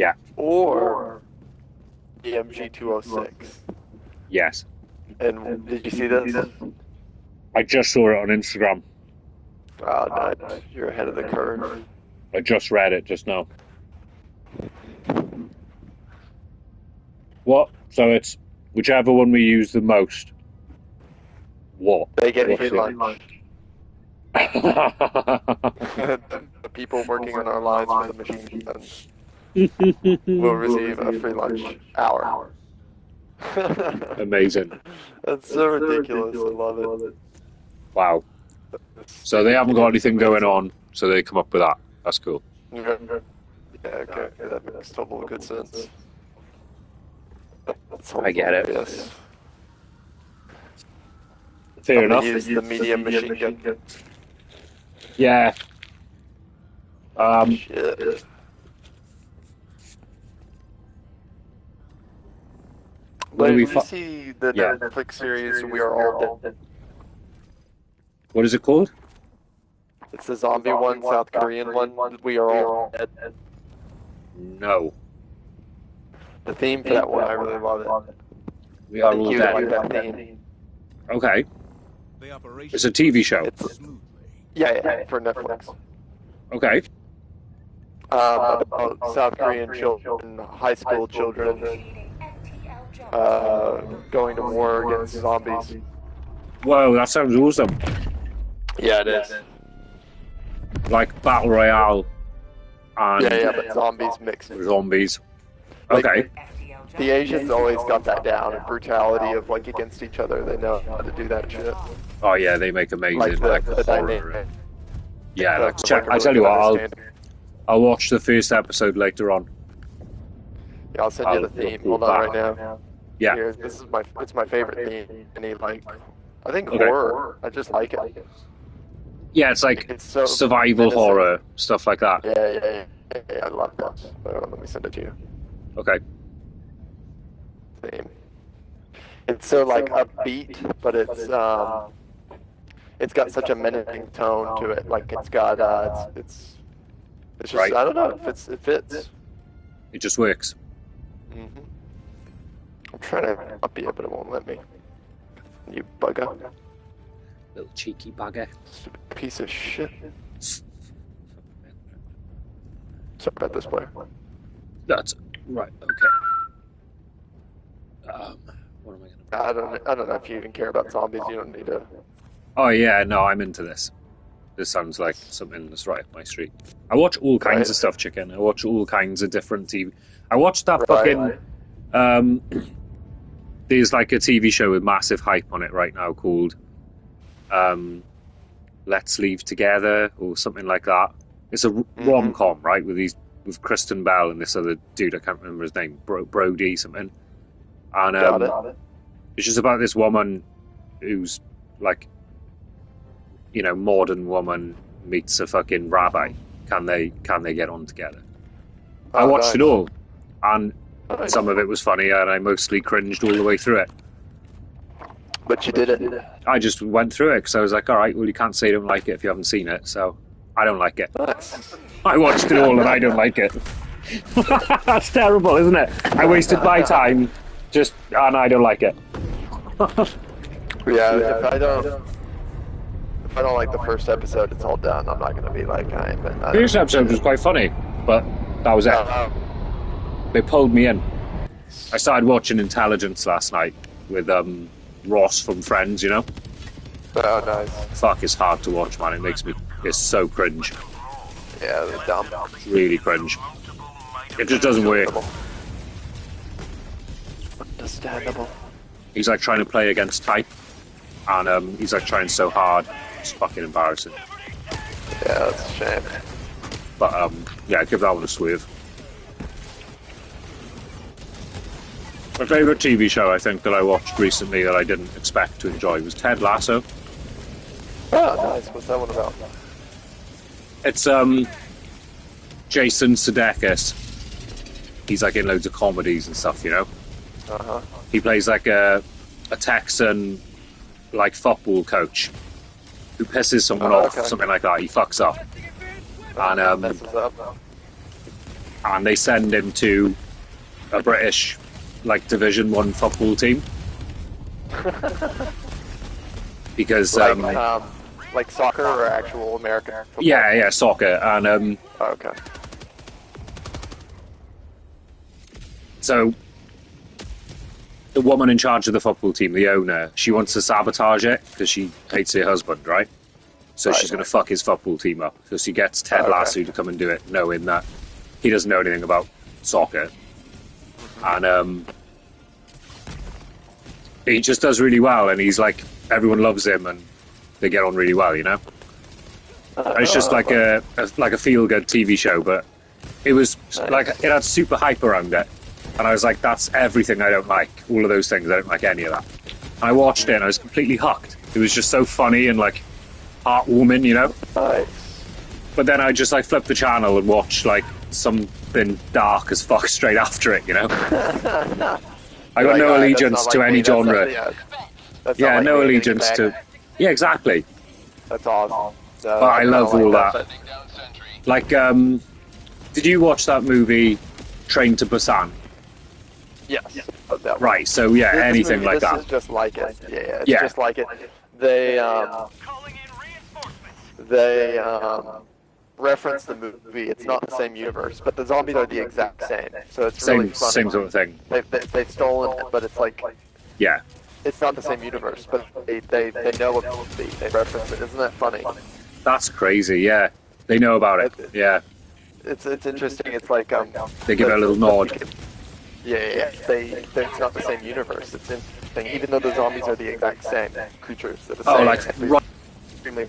Yeah. or EMG 206. Yes. And did you see this? I just saw it on Instagram. Oh, no, you're ahead of the curve. I just read it just now. What? So it's whichever one we use the most. What? They get What's free lunch. The people working on our lines for the machine guns will receive a free lunch hour. Amazing. That's so ridiculous. I love it. Wow. So they haven't got anything going on, so they come up with that. That's cool. Yeah, okay. That makes total good sense. I get it. Yes. Fair enough. Use the medium machine gun. Yeah. Shit. What do we Did you see the Netflix series We Are All Dead? What is it called? It's the zombie one, South Korean one. We Are All Dead. No. The theme for that one, I really love it. We Are I think All you would like Dead. that theme. Okay. It's a TV show. Yeah, for Netflix. Okay. About South Korean children, high school children, going to war against zombies. Whoa, that sounds awesome. Yeah, it is. Like Battle Royale and Yeah, but zombies mixed. zombies. Like, Okay. the Asians always got that down, and brutality of like against each other. They know how to do that shit. Oh yeah, they make amazing like the horror. dynamic. Yeah, Like, let's check. like I tell you what, understand. I'll watch the first episode later on. Yeah, I'll send you the theme. Hold on right now. Yeah. Here, it's my favorite theme. Any like, I think Okay. horror. I just like it. Yeah, it's like It's so survival menacing. horror stuff like that. Yeah, I love that. Let me send it to you. Okay. Theme. It's so like upbeat, but it's got such a menacing tone to it. Like it's got it's just Right. I don't know. It fits. It just works. hmm I'm trying to upbeat it, but it won't let me. You bugger. Little cheeky bugger. Stupid piece of shit. Sorry about this player. That's right. Okay. What am I gonna? I don't know if you even care about zombies. You don't need to. Oh yeah, no, I'm into this. This sounds like something that's right up my street. I watch all kinds of stuff, chicken. I watch all kinds of different TV. I watched that fucking. There's like a TV show with massive hype on it right now called Let's Leave Together or something like that. It's a rom-com, right, with Kristen Bell and this other dude, I can't remember his name, Brody something. And it's just about this woman who's like, you know, modern woman meets a fucking rabbi. Can they get on together? I watched it all, and some of it was funny, and I mostly cringed all the way through it. But you did it. I just went through it because I was like, all right, well, you can't say you don't like it if you haven't seen it, so I don't like it. Nice. I watched it all and I don't like it. That's terrible, isn't it? I wasted my time and I don't like it. Yeah, if I don't like the first episode, it's all done. I'm not gonna be like The first episode was quite funny, but that was it. They pulled me in. I started watching Intelligence last night with Ross from Friends, you know? Oh, nice. Fuck, it's hard to watch, man. It's so cringe. Yeah, they're dumb. It's really cringe. It just doesn't work. Understandable. He's like trying to play against type, and he's like trying so hard. It's fucking embarrassing. Yeah, that's a shame. But yeah, give that one a swerve. My favourite TV show, I think, that I watched recently that I didn't expect to enjoy was Ted Lasso. Oh, nice. What's that one about? It's Jason Sudeikis. He's like in loads of comedies and stuff, you know. He plays like a Texan like football coach who pisses someone off, something like that. He fucks up, and messes up. and they send him to a British, like, Division 1 football team. Because, like soccer or actual American football? Yeah, soccer. And, okay. So, the woman in charge of the football team, the owner, she wants to sabotage it because she hates her husband, right? So she's going to fuck his football team up. So she gets Ted Lasso to come and do it, knowing that he doesn't know anything about soccer. And he just does really well, and he's like, everyone loves him, and they get on really well, you know? And it's just like a feel-good TV show, but it was like, it had super hype around it. And I was like, that's everything I don't like. All of those things, I don't like any of that. And I watched it, and I was completely hooked. It was just so funny and, like, heartwarming, you know? But then I just, like, flipped the channel and watched, like, something dark as fuck straight after it, you know? I got no allegiance to any genre. Yeah, no allegiance to... Yeah, exactly. That's awesome. But I love all that. Like, did you watch that movie, Train to Busan? Yes. Right, so yeah, anything like that. This is just like it. Yeah, it's just like it. They reference the movie. It's not the same universe, but the zombies are the exact same. So it's really funny. Same sort of thing. They've stolen it, but it's like... Yeah. It's not the same universe, but they know about the movie. They reference it. Isn't that funny? That's crazy, yeah. They know about it, yeah. It's interesting. It's like... they give it a little nod. Yeah. It's not the same universe. It's interesting. Even though the zombies are the exact same creatures. They're the same. Like... Extremely...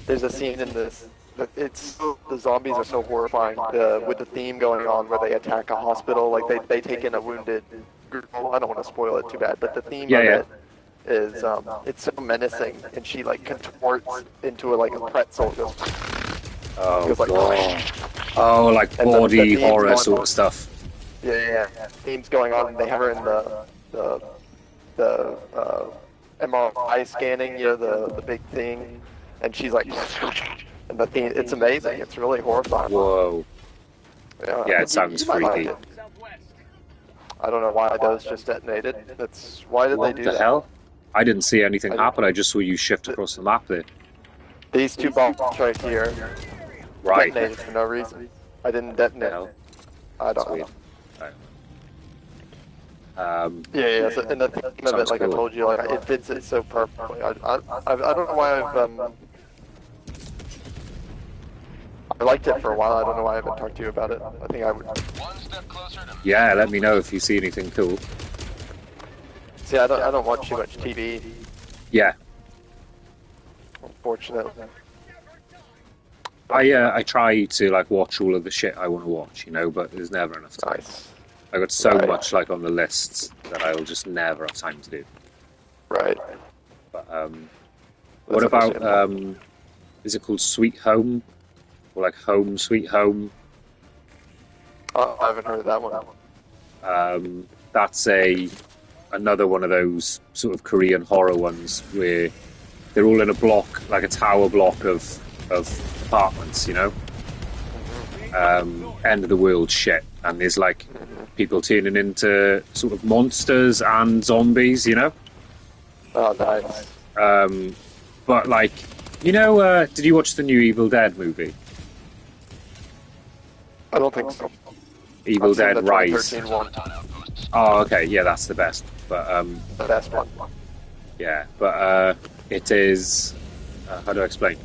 there's a scene in this. The zombies are so horrifying. With the theme going on where they attack a hospital, like they take in a wounded girl. I don't want to spoil it too bad, but the theme of it is it's so menacing, and she like contorts into like a pretzel. Oh, like body horror sort of stuff. Yeah. Themes going on, and they have her in the MRI scanning, you know, the big thing, and she's like, and the theme, it's amazing. It's really horrifying. Whoa. Yeah, it sounds freaky. Like it. I don't know why those just detonated. Why did they do that? What the hell? I didn't see anything happen. I just saw you shift across the map there. These two bombs right here detonated for no reason. I didn't detonate. I don't know. Yeah. So, and the thing of it, like cool. I told you, like it fits it so perfectly. I don't know why I liked it for a while. I don't know why I haven't talked to you about it. I think I would. Yeah, let me know if you see anything cool. See, I don't watch too much TV. Yeah. Unfortunately. I try to like watch all of the shit I want to watch, you know, but there's never enough time. Nice. I got so much like on the lists that I'll just never have time to do. Right. But what about is it called Sweet Home? Or like Home Sweet Home? Oh, I haven't heard of that one. That's another one of those sort of Korean horror ones where they're all in a block, like a tower block of apartments, you know? End of the world shit, and there's like people turning into sort of monsters and zombies, you know? Oh, nice. But like, you know, did you watch the new Evil Dead movie? I don't think so. Evil Dead Rise. One. Oh, okay, yeah, that's the best. But the best one. Yeah, but it is. How do I explain?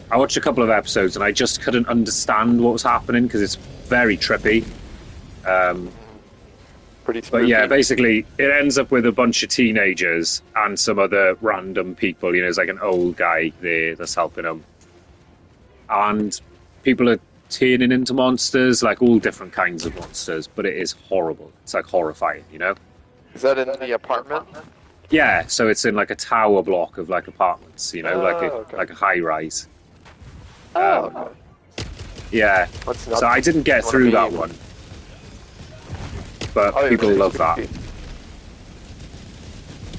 I watched a couple of episodes and I just couldn't understand what was happening because it's very trippy. Pretty spooky. But yeah, basically, it ends up with a bunch of teenagers and some other random people. You know, there's like an old guy there that's helping them, and people are turning into monsters, like all different kinds of monsters. But it is horrible. It's like horrifying, you know. Is that in the apartment? Yeah, so it's in like a tower block of like apartments, you know, like a high rise. Okay. Yeah, so I didn't get through that one, but people love that.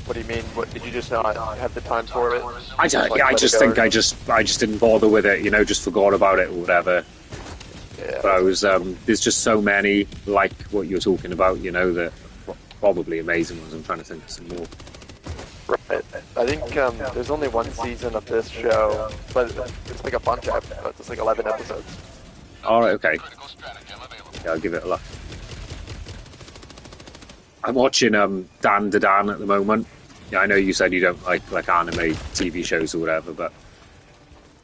What do you mean? What did you just not have the time for it? I just didn't bother with it, you know, just forgot about it or whatever. Yeah. But I was there's just so many like what you're talking about, you know, that probably amazing ones. I'm trying to think of some more. Right. I think there's only one season of this show, but it's like a bunch of episodes. It's like 11 episodes. All right, okay. Yeah, I'll give it a look. I'm watching Dan to Dan at the moment. Yeah, I know you said you don't like anime TV shows or whatever, but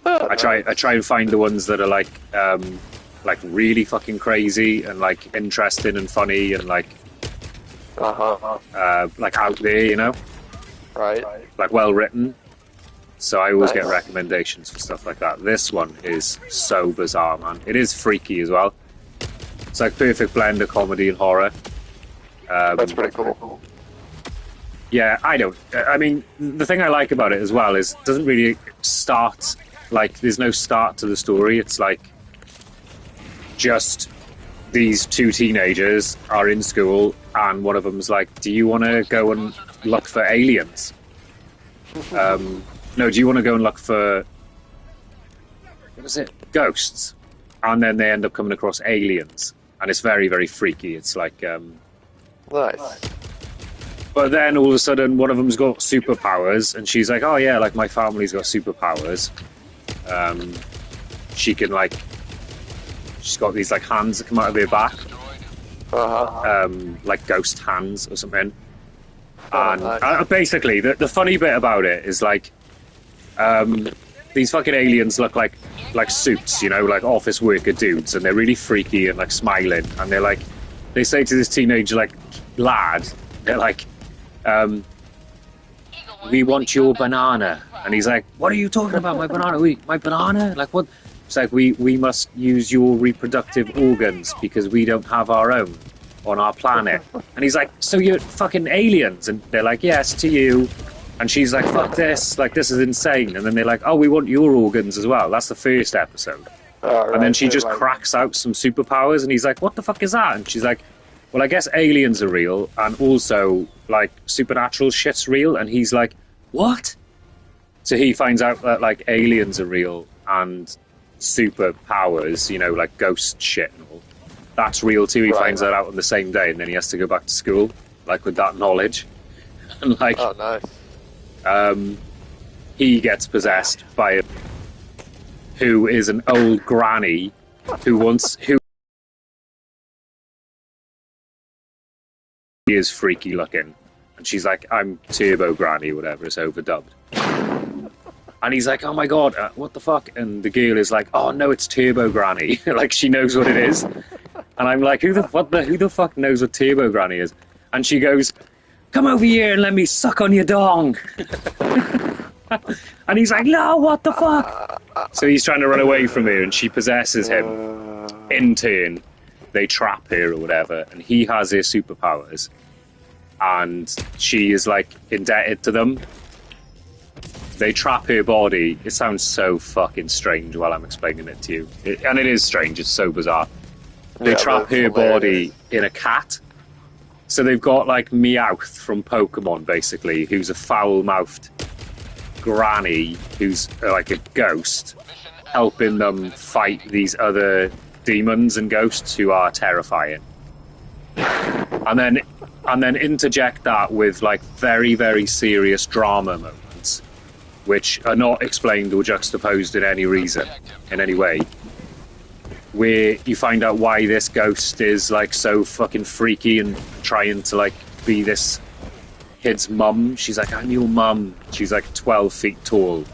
I try and find the ones that are like really fucking crazy and like interesting and funny and like out there, you know. Right. Like well written. So I always get recommendations for stuff like that. This one is so bizarre, man. It is freaky as well. It's like perfect blend of comedy and horror. That's pretty cool. Yeah, I mean, the thing I like about it as well is it doesn't really start, like, there's no start to the story. It's like just these two teenagers are in school and one of them's like, do you want to go and look for aliens? No, do you want to go and look for, what was it? Ghosts. And then they end up coming across aliens. And it's very, very freaky. It's like... Nice. But then all of a sudden one of them's got superpowers and she's like, oh yeah, like my family's got superpowers. She can like... She's got these like hands that come out of her back. Like ghost hands or something. And basically, the funny bit about it is like, these fucking aliens look like suits, you know, like office worker dudes, and they're really freaky and like smiling, and they're like, they say to this teenage like lad, they're like, we want your banana, and he's like, what are you talking about, my banana? My banana? Like what? It's like we must use your reproductive organs because we don't have our own on our planet. And he's like, so you're fucking aliens? And they're like, yes, to you. And she's like, fuck this, like this is insane. And then they're like, oh, we want your organs as well. That's the first episode. And then she just cracks out some superpowers and he's like, what the fuck is that? And she's like, well, I guess aliens are real and also like supernatural shit's real. And he's like, what? So he finds out that like aliens are real and superpowers, you know, like ghost shit and all, that's real too. He finds that out on the same day, and then he has to go back to school, like with that knowledge. And like, oh nice. He gets possessed by a who is an old granny who is freaky looking, and she's like, I'm Turbo Granny, whatever, it's overdubbed. And he's like, oh my god, what the fuck? And the girl is like, oh no, it's Turbo Granny. Like she knows what it is. And I'm like, who the fuck knows what Turbo Granny is? And she goes, come over here and let me suck on your dong. And he's like, no, what the fuck? So he's trying to run away from her and she possesses him. In turn, they trap her or whatever, and he has her superpowers. And she is like indebted to them. They trap her body. It sounds so fucking strange while I'm explaining it to you. And it is strange, it's so bizarre. They trap her body in a cat. So they've got like Meowth from Pokemon, basically, who's a foul-mouthed granny who's like a ghost, helping them fight these other demons and ghosts who are terrifying. And then interject that with like very, very serious drama moments, which are not explained or juxtaposed in any reason, in any way, where you find out why this ghost is like so fucking freaky and trying to like be this kid's mum. She's like, I'm your mum. She's like 12 feet tall,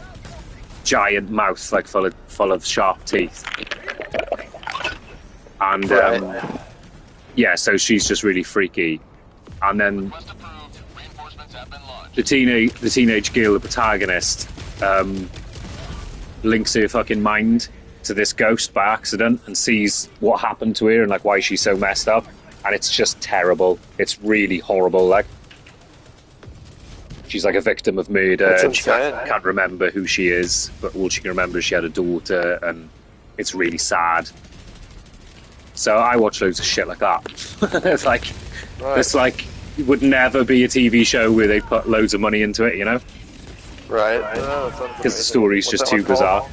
giant mouth like full of sharp teeth, and yeah, so she's just really freaky. And then the teenage girl, the protagonist, links her fucking mind to this ghost by accident and sees what happened to her and like why she's so messed up, and it's just terrible. It's really horrible. Like, she's like a victim of murder. She can't remember who she is, but all she can remember is she had a daughter, and it's really sad. So I watch loads of shit like that. It's like, it's like it would never be a TV show where they put loads of money into it, you know? Right. Because the story's just too bizarre.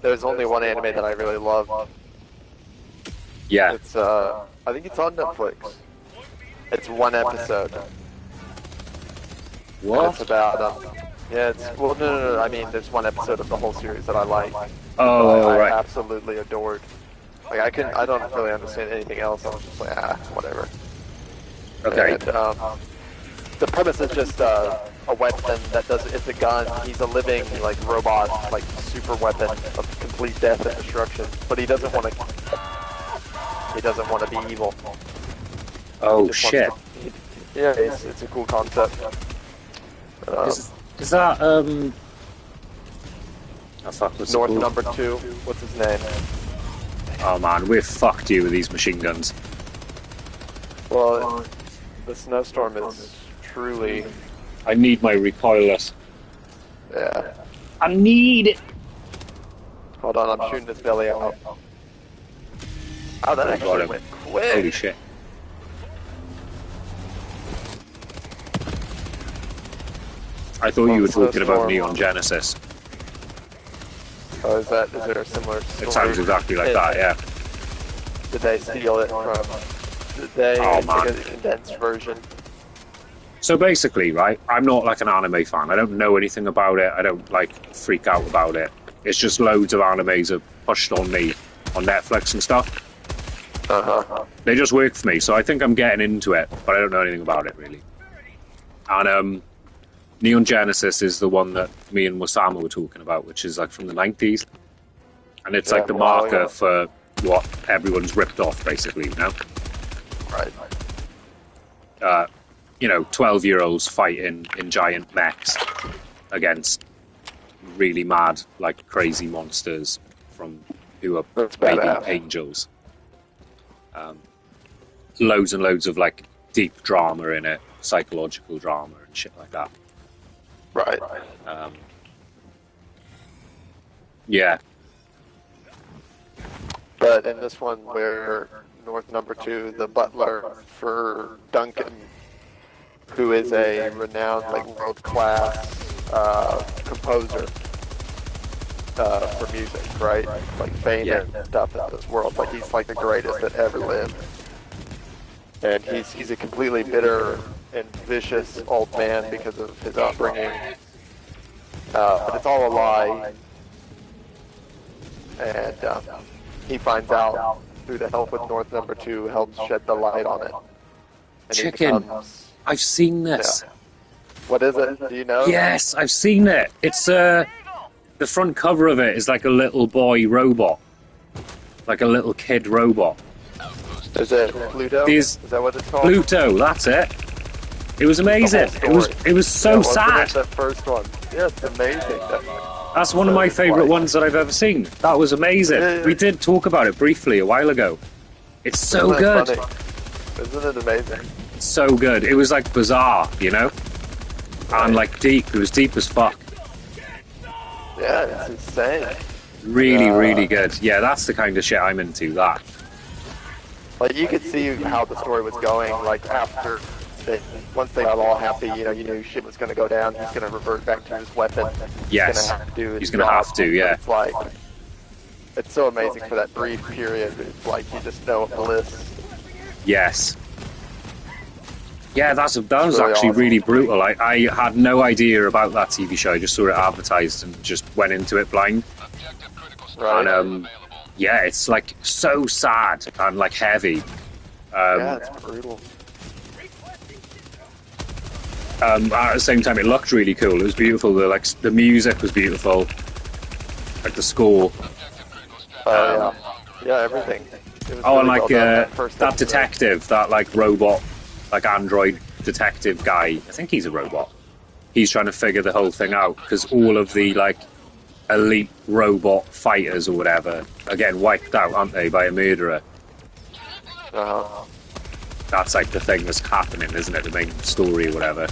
There's only one anime that I really love. Yeah. It's I think it's on Netflix. It's one episode. What? It's about yeah. It's well, no. I mean, there's one episode of the whole series that I like. Oh, right. I absolutely adored. Like I don't really understand anything else. I was just like, whatever. Okay. And, the premise is just a weapon that does. It's a gun. He's a living like robot, like super weapon of complete death and destruction. But he doesn't want to. He doesn't want to be evil. Oh shit. Yeah, it's a cool concept. Is that oh fuck, what's North it called? number 2. What's his name? Oh man, we're fucked you with these machine guns. Well, the snowstorm is truly. I need my recoilless. Yeah. I need it. Hold on, I'm shooting his belly out. Oh, that actually went quick. Holy shit. I thought you were talking about Neon Genesis. Oh, is there a similar story? It sounds exactly like that, yeah. Did they steal it from... Did they make a condensed version? So basically, right, I'm not like an anime fan. I don't know anything about it. I don't, like, freak out about it. It's just loads of animes are pushed on me on Netflix and stuff. Uh-huh. They just work for me, so I think I'm getting into it, but I don't know anything about it, really. And, Neon Genesis is the one that me and Wasamu were talking about, which is like from the 90s. And it's like the marker for what everyone's ripped off, basically, you know? Right. 12-year-olds fighting in giant mechs against really mad, like crazy monsters who are maybe angels. Loads and loads of like deep drama in it, psychological drama and shit like that. Right. Yeah. But in this one, where North number 2, the butler for Duncan, who is a renowned, like, world-class composer for music, right? Like fame and stuff in this world. Like, he's like the greatest that ever lived. And he's a completely bitter and vicious old man because of his upbringing. But it's all a lie. And he finds out through the help with North number 2, helps shed the light on it. And Chicken. I've seen this. Yeah. What is it? Do you know? Yes, I've seen it. It's the front cover of it is like a little boy robot, like a little kid robot. Is it Pluto? Is that what it's called? Pluto. That's it. It was amazing. It was so sad. That first one. Yeah, it's amazing. That's one of my favourite ones that I've ever seen. That was amazing. Yeah. We did talk about it briefly a while ago. It's so good. Funny? Isn't it amazing? It's so good. It was like bizarre, you know? And like deep. It was deep as fuck. Yeah, it's insane. Really, really good. Yeah, that's the kind of shit I'm into, that. Like, you could see how the story was going, like, after... Once they got all happy, you knew shit was going to go down. He's going to revert back to his weapon. Yes, he's going to have to, yeah. It's like, it's so amazing for that brief period. It's like you just know bliss. Yes. Yeah, that was really actually awesome. really brutal. I had no idea about that TV show. I just saw it advertised and just went into it blind. Right. And yeah, it's like so sad and like heavy. Yeah, it's brutal. At the same time, it looked really cool. It was beautiful. The music was beautiful, like the score. Yeah, everything. Oh, and like that detective, that like robot, like android detective guy. I think he's a robot. He's trying to figure the whole thing out because all of the like elite robot fighters or whatever are getting wiped out, aren't they, by a murderer? Uh-huh. That's like the thing that's happening, isn't it? The main story or whatever.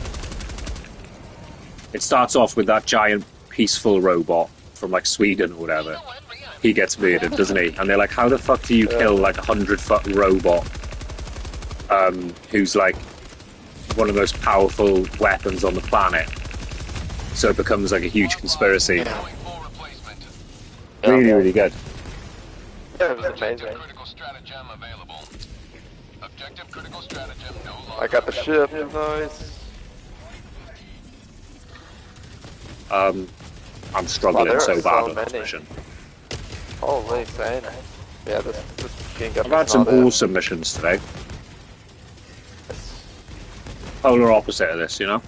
It starts off with that giant peaceful robot from like Sweden or whatever. he gets murdered, doesn't he? And they're like, how the fuck do you kill like 100-foot robot who's like one of the most powerful weapons on the planet? So it becomes like a huge conspiracy. Really, really good. Yeah, it was amazing. I got the ship, nice. I'm struggling so bad on this mission. Holy insane. Yeah, this game I've had some awesome missions today. Polar opposite of this, you know?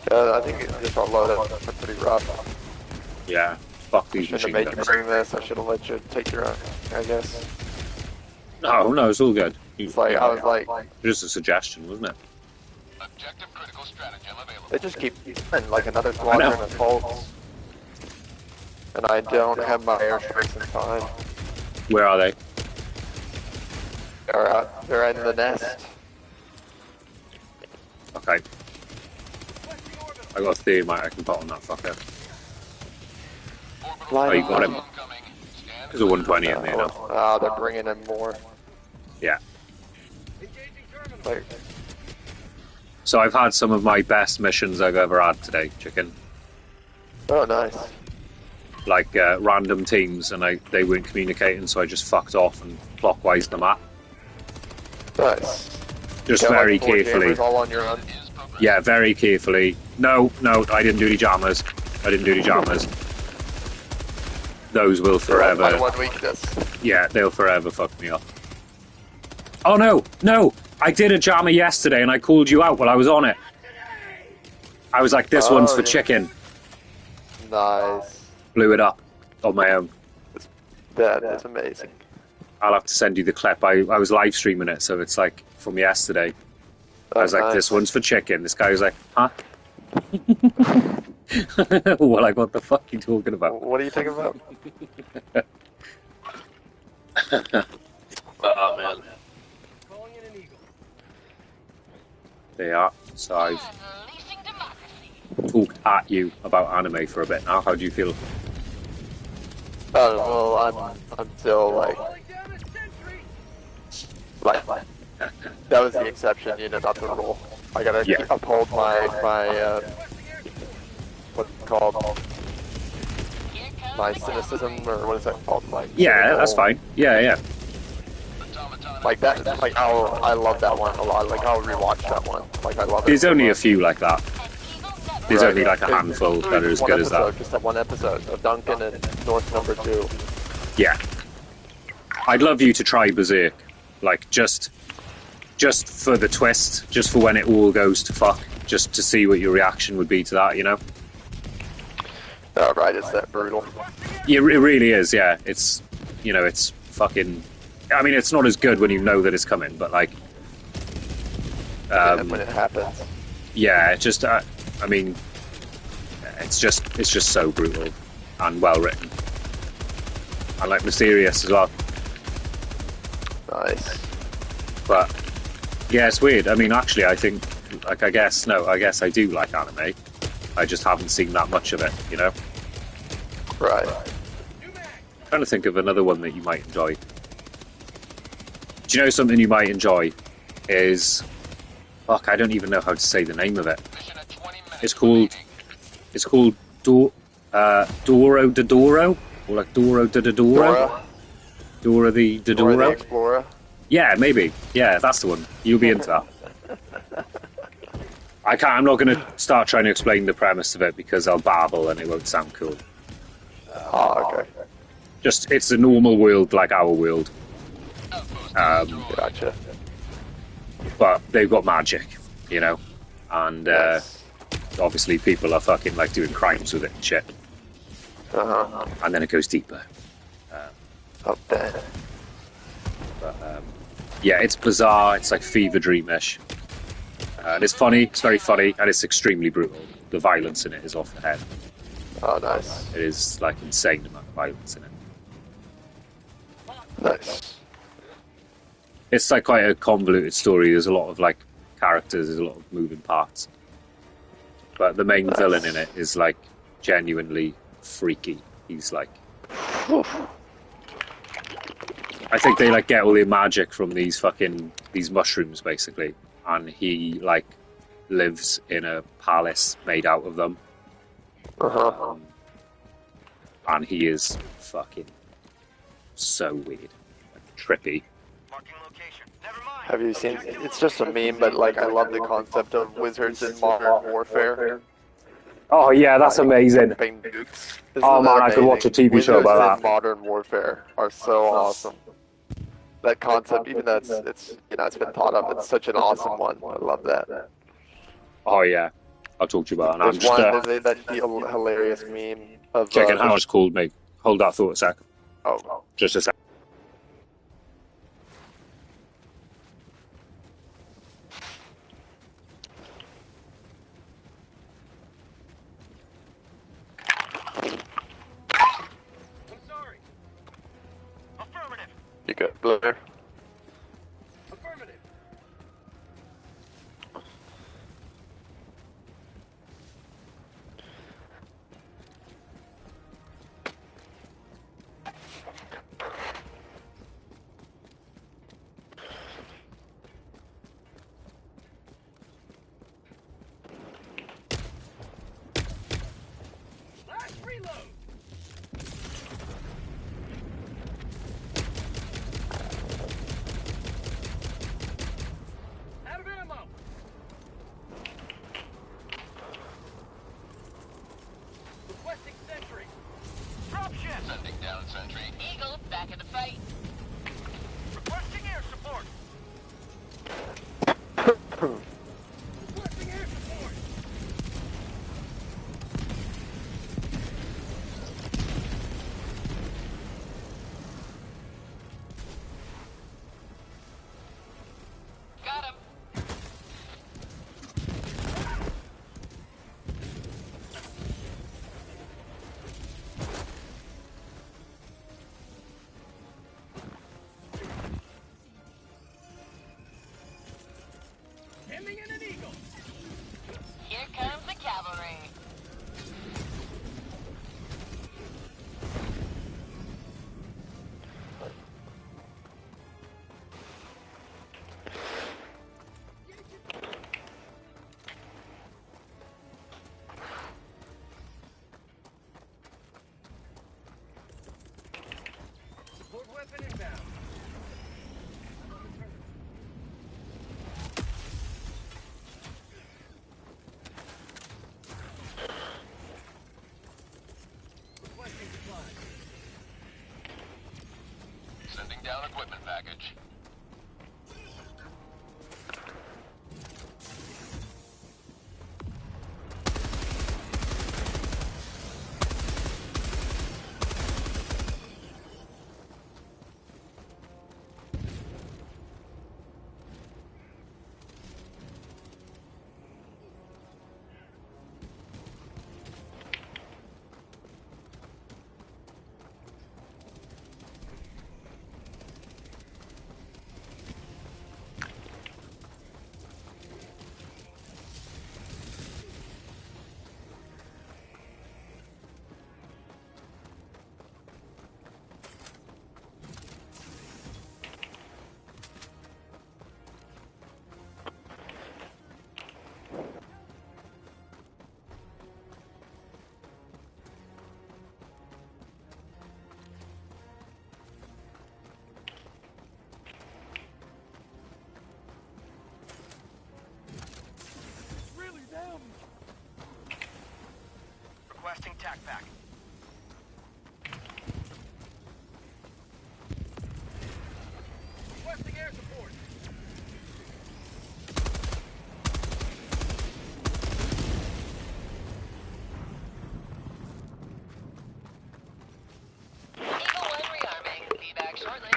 Yeah, I think this all loaded are pretty rough. Yeah, fuck these machine guns. I shouldn't have made you bring this, I should have let you take your own, I guess. No, it's all good. It's like, I was like... Just a suggestion, wasn't it? Objective critical stratagem available. They just keep sending like another squadron of bolts. And I don't have my airstrikes in time. Where are they? They're in the nest. Okay. I got a thermite I can put on that fucker. Oh, you got him. There's a 120 in there now. Ah, they're bringing in more. Yeah. Like, so I've had some of my best missions I've ever had today, chicken. oh, nice. Like random teams, and they weren't communicating, so I just fucked off and clockwise the map. Nice. Just very like 4 carefully. jammers all on your own. Yeah, very carefully. No, I didn't do any jammers. Those will forever. My one weakness. Yeah, they'll forever fuck me up. Oh no! I did a jammer yesterday and I called you out while I was on it. I was like, this one's for chicken. Nice. Blew it up on my own. That's amazing. I'll have to send you the clip. I was live streaming it, so it's like from yesterday. I was like, this one's for chicken. This guy was like, huh? Well, like, what the fuck are you talking about? What are you thinking about? Oh, man. They are. So I've talked at you about anime for a bit now. How do you feel? Oh, well, I'm still like that was the exception, you know, not the rule. I gotta uphold my what's it called? My cynicism, or what is that called? That's fine. Yeah. Like that, like I love that one a lot. Like I'll rewatch that one. Like I love it. There's only a few like that. There's only like a handful that are as good as that. Just that one episode of Duncan and North Number 2. Yeah. I'd love you to try Berserk. Like just for the twist, just for when it all goes to fuck, just to see what your reaction would be to that, you know? Oh, right, it's that brutal. Yeah, it really is, yeah. It's, you know, it's fucking... I mean, it's not as good when you know that it's coming, but like... when it happens. Yeah, it's just... I mean, it's just so brutal and well written. And like mysterious as well. Nice. But yeah, it's weird. I mean, actually, I think, like, I guess I do like anime. I just haven't seen that much of it, you know? Right. I'm trying to think of another one that you might enjoy. Do you know something you might enjoy? Is... Fuck, I don't even know how to say the name of it. It's called Doro Dodoro? Or like Doro Dodoro? Dora the Dodoro? Dora the Explorer? Yeah, maybe. Yeah, that's the one. You'll be into that. I'm not going to start trying to explain the premise of it because I'll babble and it won't sound cool. Oh, okay. Just, it's a normal world like our world. Gotcha. But they've got magic, you know? And obviously people are fucking like doing crimes with it and shit. Uh-huh. And then it goes deeper. Oh, damn. But, yeah, it's bizarre. It's like fever dreamish. And it's funny. It's very funny. And it's extremely brutal. The violence in it is off the head. Oh, nice. It is like insane amount of violence in it. Nice. It's like quite a convoluted story. There's a lot of like characters. There's a lot of moving parts. But the main villain in it is like genuinely freaky. He's like, I think they like get all their magic from these mushrooms basically, and he like lives in a palace made out of them. And he is fucking so weird, like, trippy. Have you seen? It's just a meme, but like I love the concept of wizards in modern warfare. Oh yeah, that's amazing. Nukes. Oh man, I could watch a TV show about Wizards in that. modern warfare are so awesome. That concept, even though it's been thought of, it's such an awesome one. I love that. Oh yeah, I'll talk to you about that. There's there's that hilarious meme of checking how it's called me. Hold that thought a sec. Oh, just a sec. You good, Blair? Affirmative. Last reload. Out of ammo. Requesting sentry. Drop ship. Sending down sentry. Eagle, back in the fight. Requesting air support. Requesting air support. Got him. Sending in an eagle. Here comes the cavalry. Support weapon inbound. Requesting supplies. Sending down equipment package. Really down. Requesting tac pack. Requesting air support. Eagle 1 rearming. Be back shortly.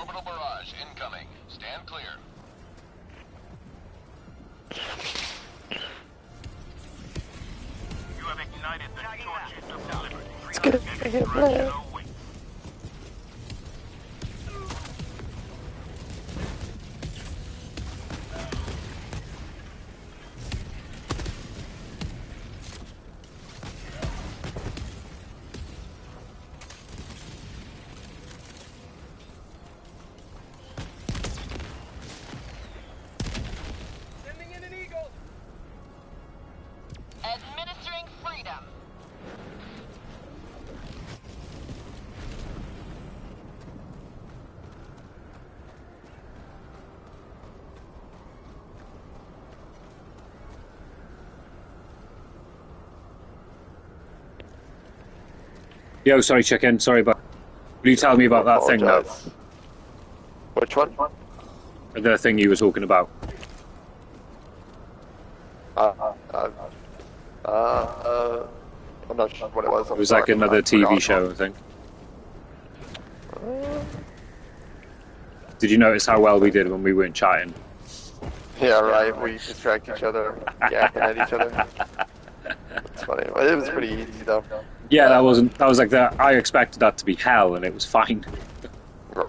Orbital barrage incoming. Stand clear. You have ignited the torches of liberty. Let's get it. Play. Sending in an eagle. Administering freedom. Yo, sorry, chicken. Sorry, but will you tell me about that thing now? Apologize. Which one? The thing you were talking about. I'm not sure what it was. It was like another TV show, I think. Did you notice how well we did when we weren't chatting? Yeah, right. We distract each other, yapping at each other. It's funny. It was pretty easy though. Yeah, that was like that. I expected that to be hell, and it was fine. Right.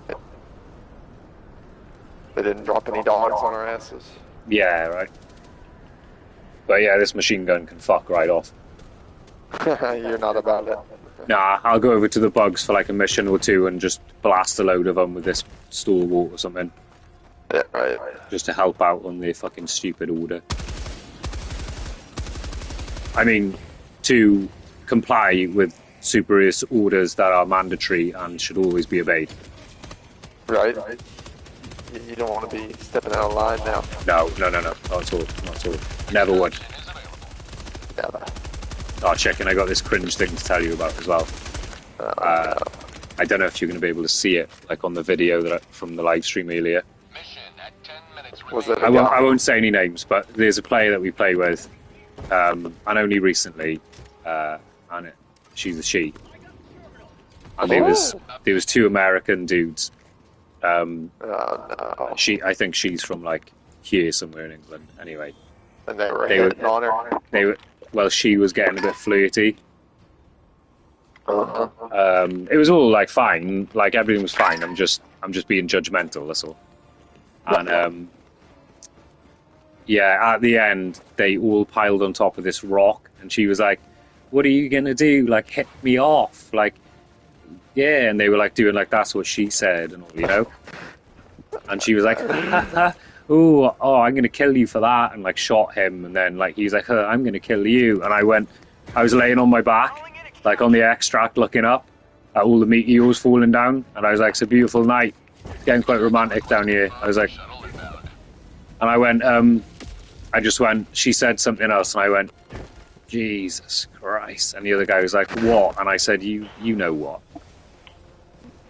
They didn't drop any dogs on our asses. Yeah, right. But yeah, this machine gun can fuck right off. You're not about it. Nah, I'll go over to the bugs for like a mission or two and just blast a load of them with this stalwart or something. Yeah, right. Just to help out on their fucking stupid order. I mean, to comply with superior orders that are mandatory and should always be obeyed. Right. You don't want to be stepping out of line now. No, not at all, not at all. Never would. Never. Oh, chicken, I got this cringe thing to tell you about as well. No. I don't know if you're going to be able to see it, like on the video that from the live stream earlier. Mission at 10 minutes Was it? I won't say any names, but there's a player that we play with, and only recently, and she's a she. And there was two American dudes. No. I think she's from like here somewhere in England. Anyway, And they were They were- hitting on her. well, she was getting a bit flirty. Uh-huh. It was all like fine, like everything was fine. I'm just being judgmental. That's all. And yeah, at the end, they all piled on top of this rock, and she was like, "What are you gonna do? Like, hit me off? Like, yeah." And they were like doing like that's what she said, and all, you know. And she was like, "Oh, I'm gonna kill you for that," and like shot him, and then like he's like, "I'm gonna kill you," and I was laying on my back, like on the extract, looking up at all the meteors falling down, and I was like, "It's a beautiful night, it's getting quite romantic down here." I was like, and I went, I just went. She said something else, and I went, "Jesus Christ!" And the other guy was like, "What?" And I said, "You know what?"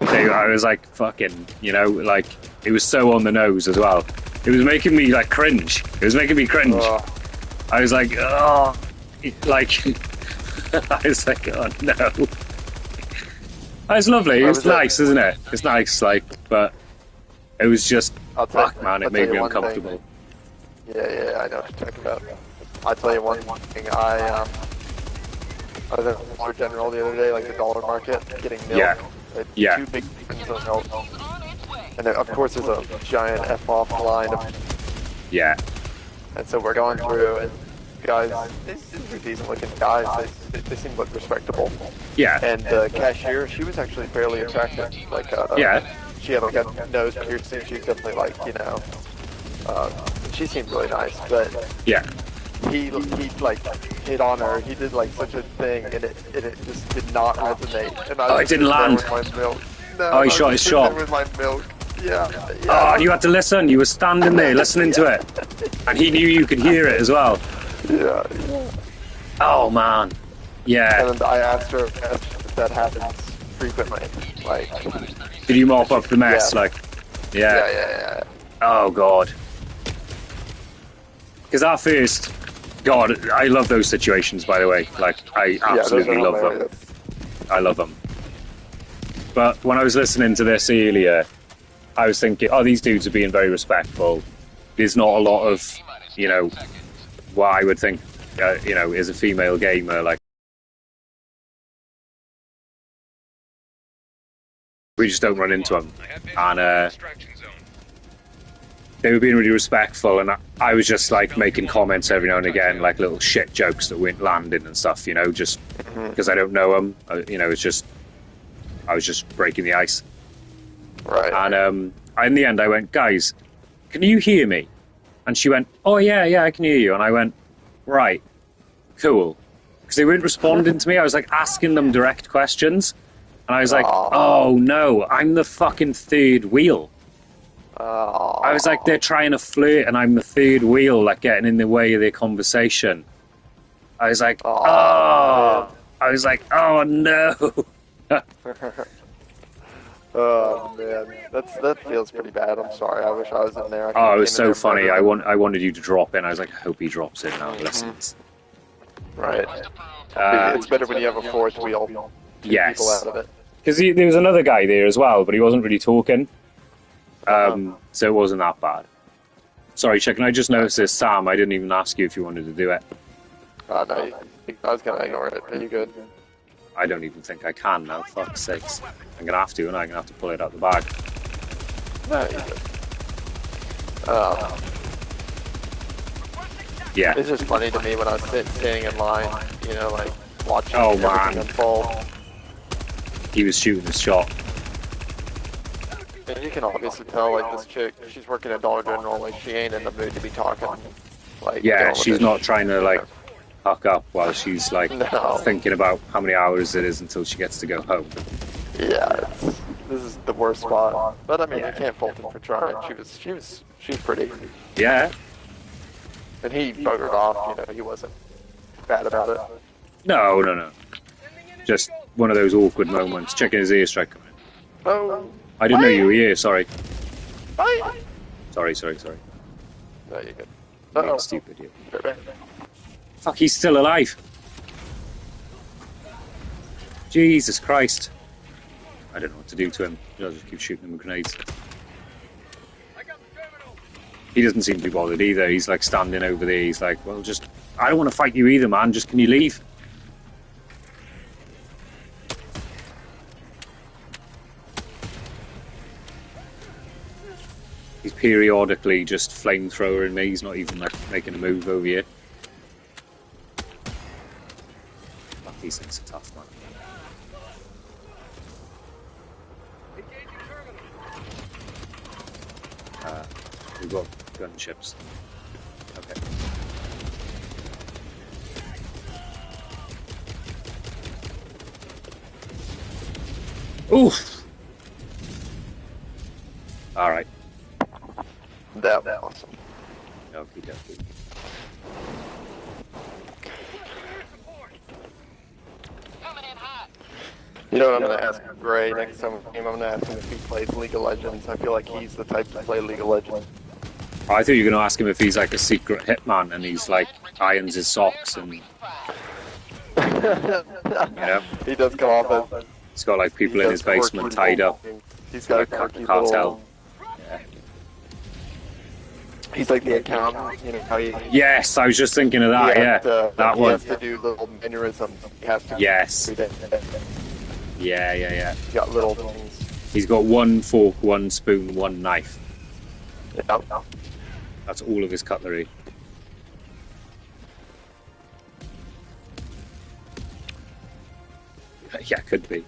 I was like, "Fucking," you know, like it was so on the nose as well. It was making me like cringe. It was making me cringe. I was like, oh, like, I was like, oh no. It's lovely. It's nice, isn't it? It's nice, like, but it was just, fuck, man, it made me uncomfortable. Yeah, I know what you're talking about. I'll tell you one thing. I was at the Dollar General the other day, like the dollar market, getting milk. Yeah. Yeah. 2 big things of milk. And then, of course, there's a giant F-off line. Yeah. And so we're going through, and guys, these are decent looking guys. They seem like respectable. Yeah. And the cashier, she was actually fairly attractive. Like, Yeah. she had like a nose piercing. She was definitely like, you know, she seemed really nice. But Yeah. he like hit on her. He did like such a thing, and it just did not resonate. And I Oh, was it didn't sitting there land? with my milk. No, Oh, he I shot was his sitting there shot. with my milk. Yeah. Oh, and you had to listen. You were standing there listening to it. And he knew you could hear it as well. Yeah. Oh, man. Yeah. And I asked her if that happens frequently. Like, Did you mop up the mess? Yeah. Like, yeah. yeah. Oh, God. Because at first, God, I love those situations, by the way. Like, I absolutely love them. I love them. But when I was listening to this earlier, I was thinking, oh, these dudes are being very respectful. There's not a lot of, you know, what I would think, you know, is a female gamer, like, we just don't run into them. And they were being really respectful, and I was just like making comments every now and again, like little shit jokes that weren't landing and stuff, you know, just because I don't know them. You know, it's just, I was just breaking the ice. Right. And in the end, I went, guys, can you hear me? And she went, oh, yeah, I can hear you. And I went, right, cool. Because they weren't responding to me. I was like asking them direct questions. And I was like, oh, no, I'm the fucking third wheel. I was like, they're trying to flirt, and I'm the third wheel, like getting in the way of their conversation. I was like, I was like, oh, no. Oh man, that feels pretty bad. I'm sorry. I wish I was in there. Oh, it was so funny. I wanted you to drop in. I was like, I hope he drops in now and listens. Right. It's better when you have a fourth wheel. Yes. People out of it. Because there was another guy there as well, but he wasn't really talking. So it wasn't that bad. Sorry, Chicken, I just noticed this, Sam. I didn't even ask you if you wanted to do it. No, I was going to ignore it, but you good. I don't even think I can now, fuck's sakes. I'm going to have to, and I'm going to have to pull it out the bag. No, you good. Yeah. It's just funny to me when I was standing in line, you know, like, watching man. unfold. He was shooting his shot. And you can obviously tell, like, this chick, she's working at Dollar General, like, she ain't in the mood to be talking. Like, yeah, she's not trying to, like, huck up while she's, like, thinking about how many hours it is until she gets to go home. Yeah, this is the worst spot. But, I mean, you can't fault him for trying. She was pretty. Yeah. And he buggered off, you know, he wasn't bad about it. No. Just one of those awkward moments. Checking his earstrike coming in. Oh. I didn't know you were here, sorry. Bye. Sorry. No, you're good. Being stupid, yeah. Fuck, he's still alive. Jesus Christ. I don't know what to do to him. I'll just keep shooting him with grenades. He doesn't seem to be bothered either. He's like standing over there. He's like, well, just, I don't want to fight you either, man. Just, can you leave? He's periodically just flamethrowering me. He's not even like making a move over here. Fuck, these things are tough, man. We've got gunships. Okay. Oof! Alright. That was awesome. Okie dokie. You know what I'm going to ask Gray next time we game? I'm going to ask him if he plays League of Legends. I feel like he's the type to play League of Legends. I thought you were going to ask him if he's like a secret hitman and he's like irons his socks and, you know, he does come off as... He's got like people in his basement tied up. He's got like a cartel. Yeah. He's like the accountant, you know how he... Yes, I was just thinking of that, yeah. That one. He has to do little mannerisms. He has to... Yes. Yeah. He's got little things. He's got one fork, one spoon, one knife. Yep. That's all of his cutlery. Yeah, could be.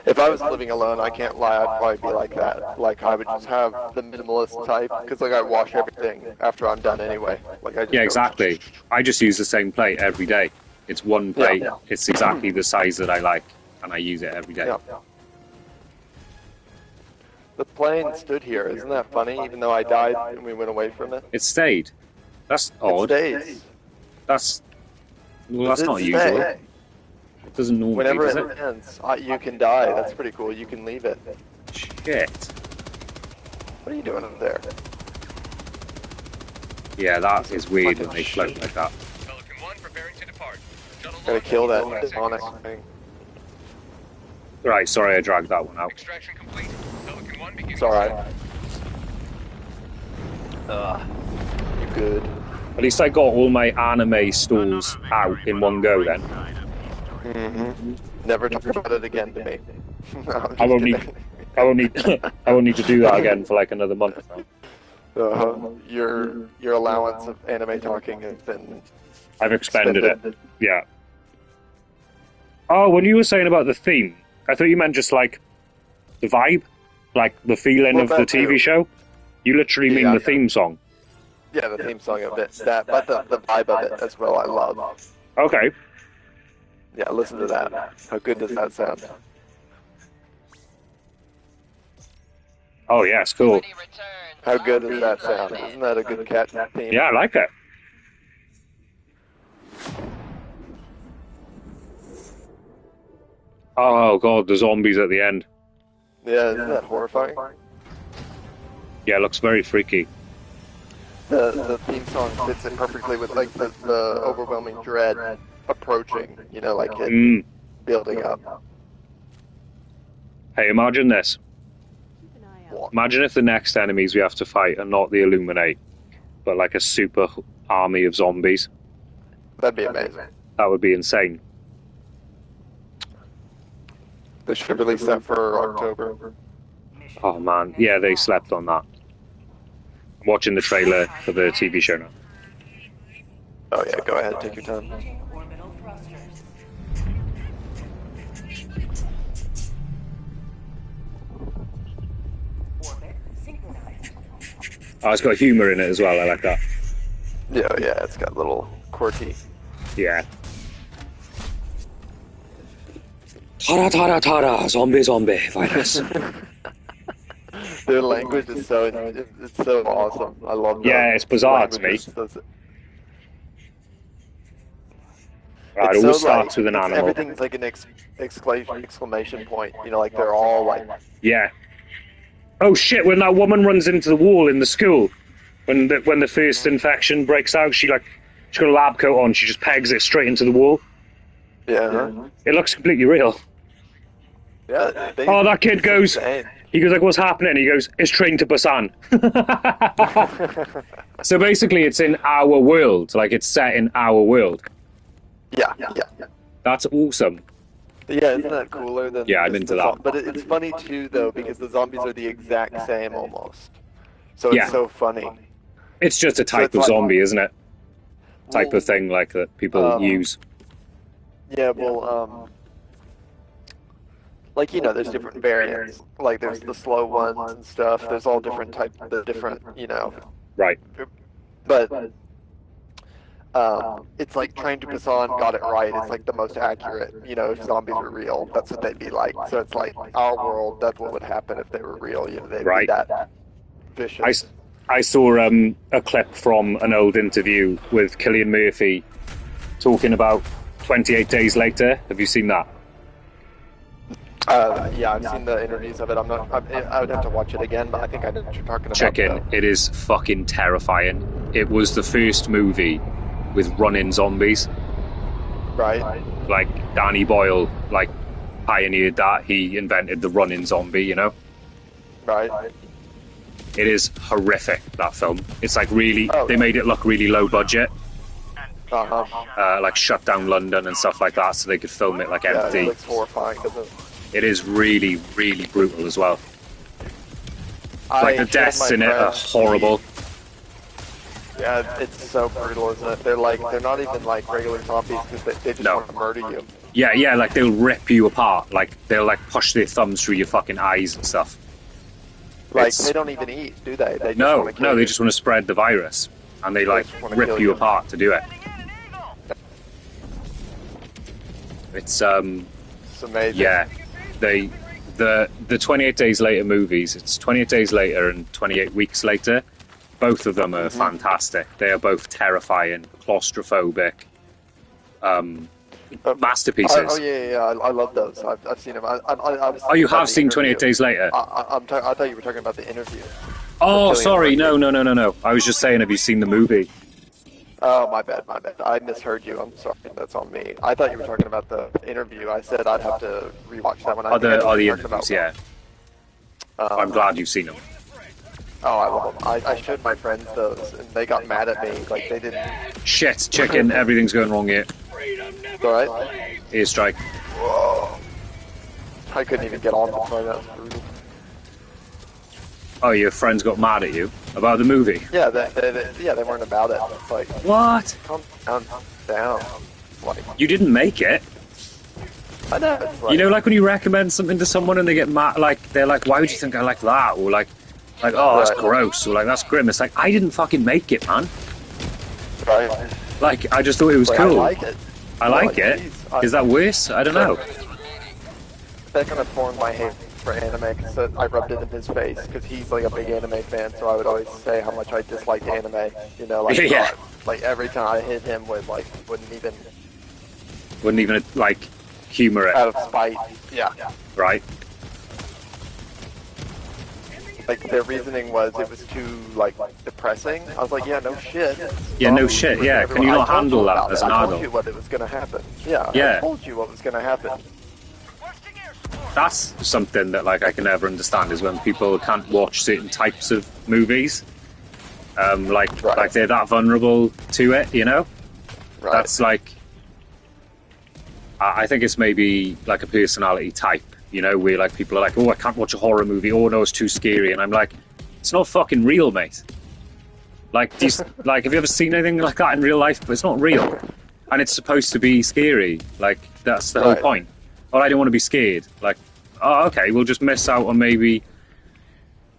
If I was living alone, I can't lie, I'd probably be like that. Like, I would just have the minimalist type, because, like, I wash everything after I'm done anyway. Like, I just exactly. I just use the same plate every day. It's one plate. Yeah. It's exactly the size that I like, and I use it every day. Yeah. The plane stood here. Isn't that funny? Even though I died and we went away from it. It stayed. That's odd. It stays. That's not usual. It doesn't normally. Whenever does it ends, you can die. That's pretty cool. You can leave it. Shit. What are you doing up there? Yeah, that is weird when they float like that. Gotta kill that Sonic thing. Right, sorry I dragged that one out. Extraction complete. Pelican 1 begins. It's alright. You good? At least I got all my anime stools out in one go then. Never talk about it again to me. No, I'm I won't just need I won't need I won't need to do that again for like another month now. Your allowance of anime talking has been I've expended it. Yeah. Oh, when you were saying about the theme, I thought you meant just like the vibe, like the feeling of the TV show. You literally mean the theme song. Yeah, the theme song of it. That, but the vibe of it as well. I love. Okay. Yeah, listen to that. How good does that sound? Oh yeah, it's cool. How good does that sound? Isn't that a good cat theme? Yeah, I like it. Oh god, the zombies at the end. Yeah, isn't that horrifying? Yeah, it looks very freaky. The theme song fits in perfectly with like the overwhelming dread approaching. You know, like it building up. Hey, imagine this. What? Imagine if the next enemies we have to fight are not the Illuminate, but like a super army of zombies. That'd be amazing. That would be insane. They should release that for October. Oh man, yeah, they slept on that. I'm watching the trailer for the TV show now. Oh yeah, go ahead, take your time. Oh, it's got humour in it as well, I like that. Yeah, it's got little quirky. Yeah. Tara tara tara, zombie virus. Their language is it's so awesome. I love that. Yeah, it's bizarre to me. Right, it so, always starts with an it's, animal. Everything's like an exclamation point. You know, like they're all like. Yeah. Oh shit! When that woman runs into the wall in the school, when the first infection breaks out, she's got a lab coat on. She just pegs it straight into the wall. Yeah. It looks completely real. Yeah. That kid goes. He goes like, "What's happening?" He goes, "It's Train to Busan." So basically, it's in our world. Like it's set in our world. Yeah. That's awesome. Yeah, isn't that cooler than? Yeah, I'm into that. But it's funny too, though, because the zombies are the exact same almost. So it's so funny. It's just a type of zombie, isn't it? Type of thing like that people use. Yeah, well, like there's different variants. Like there's the slow ones and stuff. There's all different types, Right. But it's like Train to Busan got it right. It's like the most accurate. If zombies were real, that's what they'd be like. So it's like our world. That's what would happen if they were real. They'd be that vicious. I saw a clip from an old interview with Cillian Murphy talking about 28 Days Later. Have you seen that? Yeah, I've seen the interviews of it. I would have to watch it again, but I think I know what you're talking about. Check in. It is fucking terrifying. It was the first movie with run-in zombies. Right. Like Danny Boyle, pioneered that. He invented the run-in zombie. Right. It is horrific, that film. It's really, they made it look really low budget. Like shut down London and stuff like that so they could film it empty. Yeah, it looks horrifying, doesn't it? It is really, really brutal as well. The deaths in it are horrible. Yeah, it's so brutal, isn't it? They're not even regular zombies because they just want to murder you. Yeah, they'll rip you apart. They'll push their thumbs through your fucking eyes and stuff. They don't even eat, do they? They just want to kill you. They just want to spread the virus, and they rip you apart to do it. It's amazing. Yeah, the 28 Days Later movies. It's 28 Days Later and 28 Weeks Later. Both of them are fantastic. They are both terrifying, claustrophobic, masterpieces. Oh yeah, I love those. I've seen them. You have seen 28 Days Later? I thought you were talking about the interview. Oh, sorry. No. I was just saying, have you seen the movie? Oh, my bad, my bad. I misheard you. I'm sorry. That's on me. I thought you were talking about the interview. I said I'd have to rewatch that one. I think I know what The you're talking interviews, about. yeah. I'm glad you've seen them. Oh, I love them. I showed my friends those, and they got mad at me. Like, they didn't... Shit, chicken, everything's going wrong here. It's alright? Airstrike. Whoa. I couldn't even get on them right now. Oh, your friends got mad at you about the movie? Yeah, they weren't about it. It's like... What? Calm down. Like, you didn't make it. I know. It's like, you know, like when you recommend something to someone and they get mad, like, they're like, why would you think I like that? Or like, oh, that's gross. Or like, that's grim. It's like, I didn't fucking make it, man. Right. Like, I just thought it was like, cool. I like it. I like it. Is that worse? I don't know. That kind of formed my hate for anime, because I rubbed it in his face, because he's like a big anime fan, so I would always say how much I disliked anime, you know, like, yeah. Like every time I hit him with, like, wouldn't even, like, humor it. Out of spite, yeah. Right. Like, their reasoning was it was too, like, depressing. I was like, yeah, no shit. Yeah, no shit, yeah. Can you not handle that as an adult? I told you what it was going to happen. Yeah, I told you what was going to happen. That's something that, like, I can never understand, is when people can't watch certain types of movies. Like they're that vulnerable to it, you know? Right. That's like... I think it's maybe, like, a personality type. You know, where like people are like, oh, I can't watch a horror movie. Oh no, it's too scary. And I'm like, it's not fucking real, mate. Like, like, have you ever seen anything like that in real life? But it's not real, and it's supposed to be scary. Like, that's the whole point. Oh, I don't want to be scared. Like, oh, okay, we'll just miss out on maybe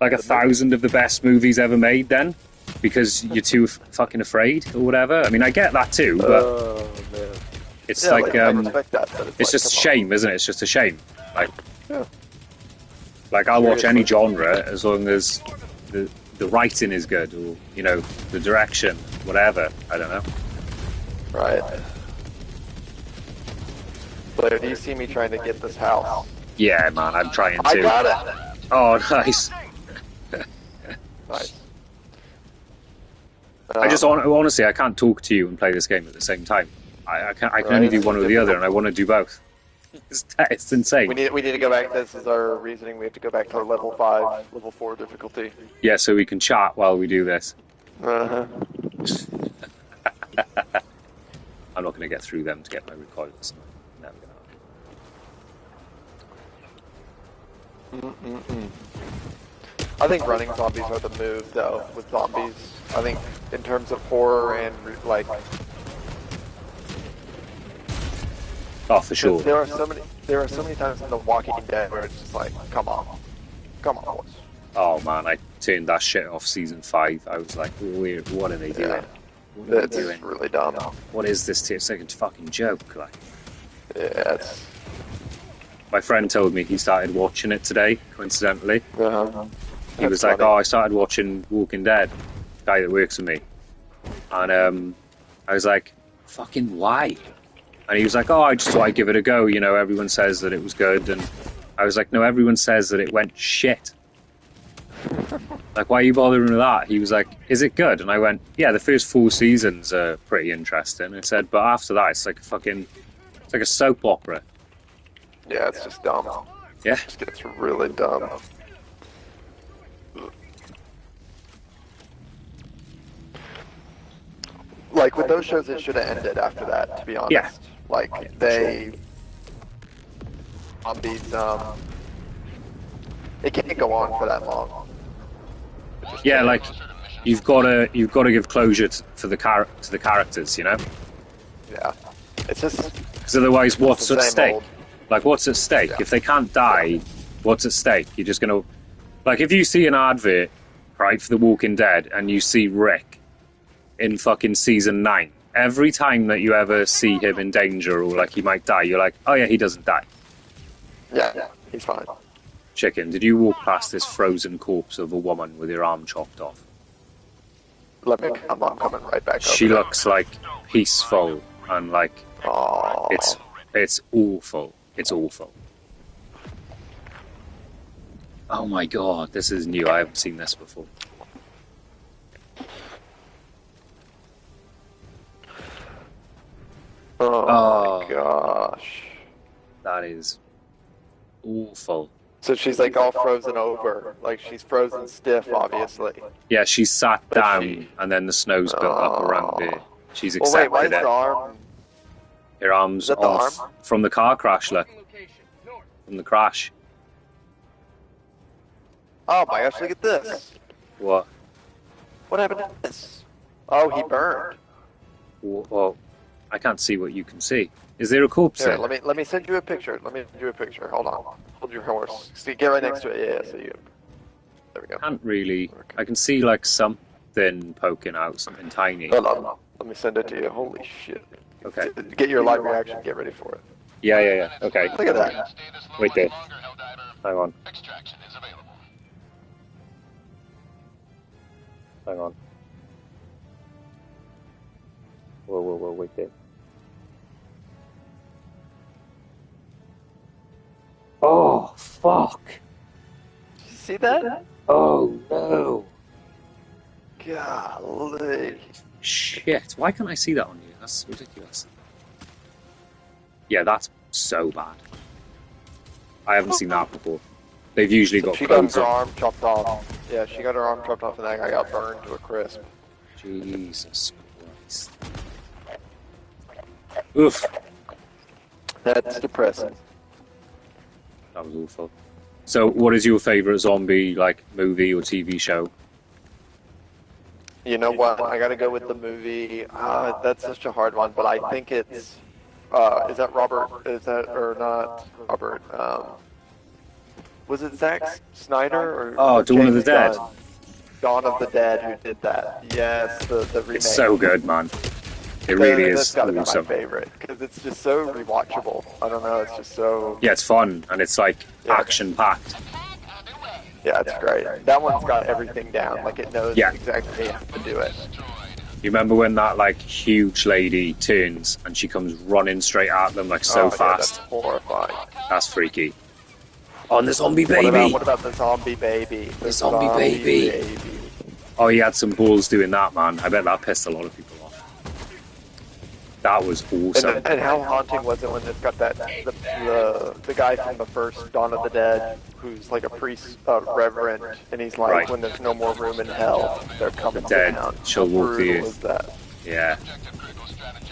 like 1,000 of the best movies ever made then, because you're too fucking afraid or whatever. I mean, I get that too, but it's like I respect that, but it's just a shame, isn't it? It's just a shame. Like I'll watch any genre as long as the writing is good, or you know, the direction, whatever. I don't know. Right. Blair, do you see me trying to get this house? Yeah, man, I'm trying to. I got it. Oh, nice. Nice. I just honestly, I can't talk to you and play this game at the same time. I can only do one or the other, and I want to do both. It's insane. We need to go back. This is our reasoning. We have to go back to level 5, level 4 difficulty. Yeah, so we can chat while we do this. Uh-huh. I'm not going to get through them to get my recoils. Never gonna. I think running zombies are the move, though. With zombies, I think in terms of horror and like. Oh, for sure. There are so many times in The Walking Dead where it's just like, come on, boys. Oh man, I turned that shit off season 5. I was like, weird. What are they doing? What are they doing? Really dumb. What is this? It's like a fucking joke. Like, yeah. My friend told me he started watching it today. Coincidentally, he was like, funny. "Oh, I started watching Walking Dead." The guy that works with me, and I was like, "Fucking why?" And he was like, "Oh, I just thought I'd give it a go. You know, everyone says that it was good." And I was like, "No, everyone says that it went shit. Like, why are you bothering with that?" He was like, "Is it good?" And I went, "Yeah, the first 4 seasons are pretty interesting." I said, "But after that, it's like it's like a soap opera." Yeah, it's just dumb. Yeah, it just gets really dumb. Like with those shows, it should have ended after that. To be honest, yeah. Like zombies. It can't go on for that long. Yeah, like you've got to give closure to the characters, you know. Yeah, it's just because otherwise, what's at stake? Old. Like, what's at stake? Yeah. If they can't die, what's at stake? You're just gonna, like, if you see an advert, right, for The Walking Dead, and you see Rick in fucking season 9, every time that you ever see him in danger or like he might die, you're like, oh yeah, he doesn't die. Yeah, he's fine. Chicken, did you walk past this frozen corpse of a woman with her arm chopped off? I'm coming right back up. She looks like peaceful and like it's awful. It's awful. Oh my god, this is new. I haven't seen this before. Oh my gosh. That is awful. So she's like all frozen over. Like she's frozen stiff, obviously. Yeah, she's sat down, she- and then the snow's built up around her. She's Well, wait, why is accepted the it. arm? Her arm's Is that the off arm? from the car crash, look. Location. North. From the crash. Oh my gosh, look at this. What? What happened to this? Oh, he burned. Well, I can't see what you can see. Is there a corpse Here, there? let me send you a picture. Let me send you a picture. Hold on. Hold your horse. See, get right next to it. Yeah, so you. There we go. Can't really. I can see like something poking out, something tiny. Hold on. Let me send it to you. Holy shit. Okay. Get your live reaction. Get ready for it. Yeah. Okay. Look at that. Wait there. Hang on. Extraction is available. Hang on. Whoa, wait there. Oh, fuck. Did you see that? Oh, no. Golly. Shit. Why can't I see that on you? That's ridiculous. Yeah, that's so bad. I haven't seen that before. They've usually got She got clothes her on. arm chopped off. Yeah, she got her arm chopped off and that guy got burned to a crisp. Jesus Christ. Oof. That's depressing. That was awful. So, what is your favourite zombie, like, movie or TV show? You know what? I gotta go with the movie. That's such a hard one, but I think it's. Is that Robert? Is that or not Robert? Was it Zack Snyder or Dawn of the James Dead. Gunn? Dawn of the Dead, who did that? Yes, the remake. It's so good, man. It really That's is gotta be my awesome. favorite because it's just so rewatchable. I don't know. It's just so. Yeah, it's fun, and it's, like, Yeah. action-packed. Yeah, it's great. That one's got everything down. Like it knows Yeah. exactly how to do it. You remember when that, like, huge lady turns, and she comes running straight at them, like, so Yeah, fast? that's horrifying. That's freaky. On the zombie What baby! about the zombie baby? The zombie baby. Oh, he had some balls doing that, man. I bet that pissed a lot of people off. That was awesome. And how haunting was it when it's got that the guy from the first Dawn of the Dead, who's like a priest, reverend, and he's like, Right. when there's no more room in hell, they're coming The dead down. shall How walk brutal the earth. was that? Yeah.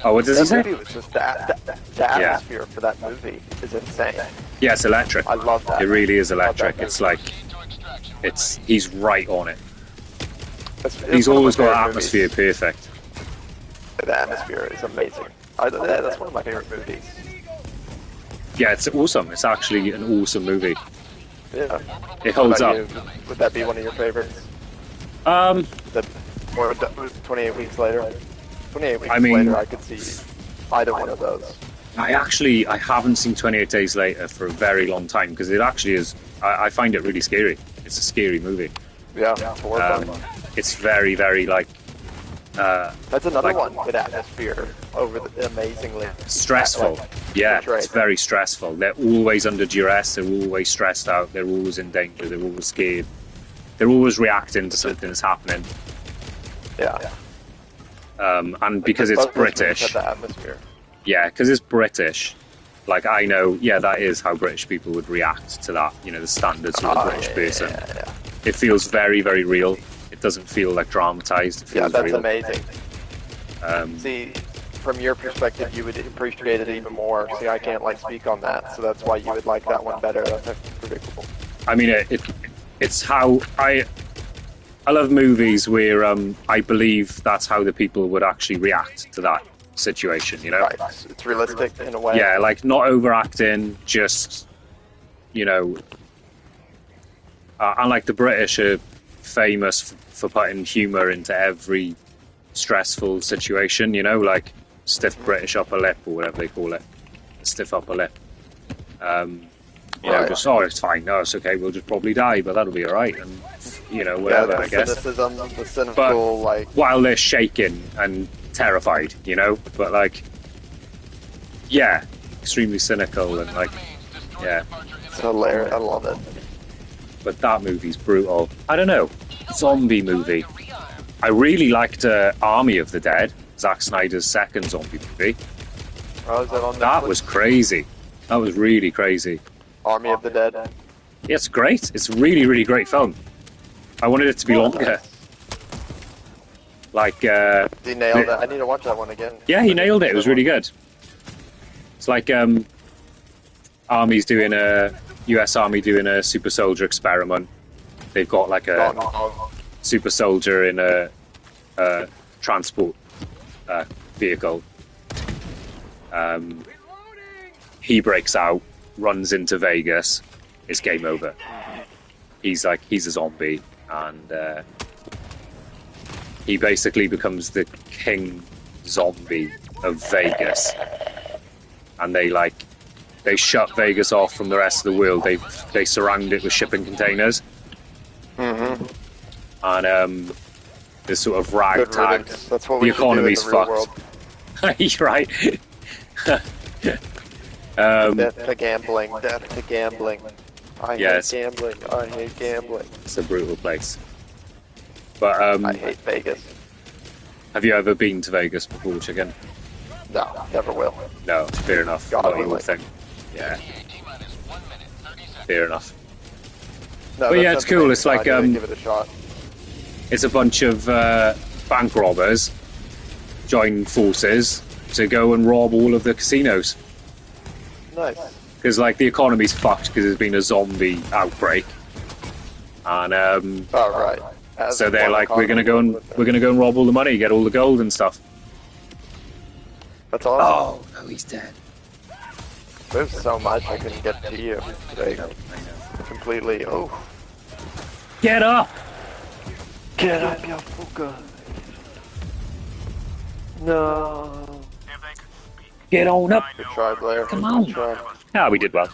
Oh, what does he That say? movie was just the atmosphere for that movie is insane. Yeah, it's electric. I love that. It really is I love that electric. It's like, he's right on it. It's He's one of always my got favorite atmosphere movies. perfect. The atmosphere is amazing. That's one of my favorite movies. Yeah, it's awesome. It's actually an awesome movie. Yeah. It holds What up. about you? Would that be one of your favorites? Um, Or 28 weeks later? 28 weeks I mean- later, I could see either one of those. I haven't seen 28 Days Later for a very long time because it actually is. I find it really scary. It's a scary movie. Yeah, horrifying. It's very, very like That's another like- one with atmosphere over the amazingly stressful. like, Yeah, portrayed. it's very stressful. They're always under duress. They're always stressed out. They're always in danger. They're always scared. They're always reacting to something that's happening. Yeah. And because it's Both those movies British, have the atmosphere. yeah, because it's British. Like I know, yeah, that is how British people would react to that. You know, the standards of a British person. Yeah. It feels very, very real. It doesn't feel like dramatized. It Yeah, feels that's real. amazing. Um, See, from your perspective, you would appreciate it even more. See, I can't like speak on that, so that's why you would like that one better. That's actually predictable. I mean, it's how I love movies where I believe that's how the people would actually react to that situation. You know, Right. It's realistic in a way. yeah, like not overacting, just you know, and like the British are famous for putting humour into every stressful situation. You know, like stiff British upper lip or whatever they call it, a stiff upper lip. You know, Right. just it's fine. No, it's okay. We'll just probably die, but that'll be all right. And you know, Yeah, whatever. the I guess. cynicism, the cynical, like, While they're shaking and terrified, you know, but like, yeah, extremely cynical and like, yeah. it's hilarious. I love it. But that movie's brutal. I don't know, zombie movie. I really liked Army of the Dead, Zack Snyder's second zombie movie. Oh, is that on That Netflix? was crazy. That was really crazy. Army of the Dead. Yeah, it's great. It's a really, really great film. I wanted it to be longer. Like, He nailed it. I need to watch that one again. yeah, he nailed it. It was really good. It's like US Army doing a super soldier experiment. They've got like a super soldier in a transport vehicle. He breaks out, runs into Vegas. It's game over. He's a zombie, and he basically becomes the king zombie of Vegas. And they shut Vegas off from the rest of the world. They surround it with shipping containers. Mm-hmm. And this sort of ragtag. That's what the we should economy's do in the real fucked. You're right. Death to gambling. Death to gambling. I hate gambling. I hate gambling. It's a brutal place. But I hate Vegas. have you ever been to Vegas before, Chicken? No, never will. No, fair enough. God Not willing. your thing. Yeah, fair enough. No, But yeah, it's cool. It's like give it a shot. it's a bunch of bank robbers join forces to go and rob all of the casinos. Nice. Because like the economy's fucked because there's been a zombie outbreak, and Oh right. As so they're one like, we're gonna economy go and rob all the money, get all the gold and stuff. That's awesome. Oh no, he's dead. There's so much I couldn't get to you today. Completely. Oh. Get up! Get up, you fucker. No. Get on up! Good try, Blair. Come on. Good try. Yeah, we did well.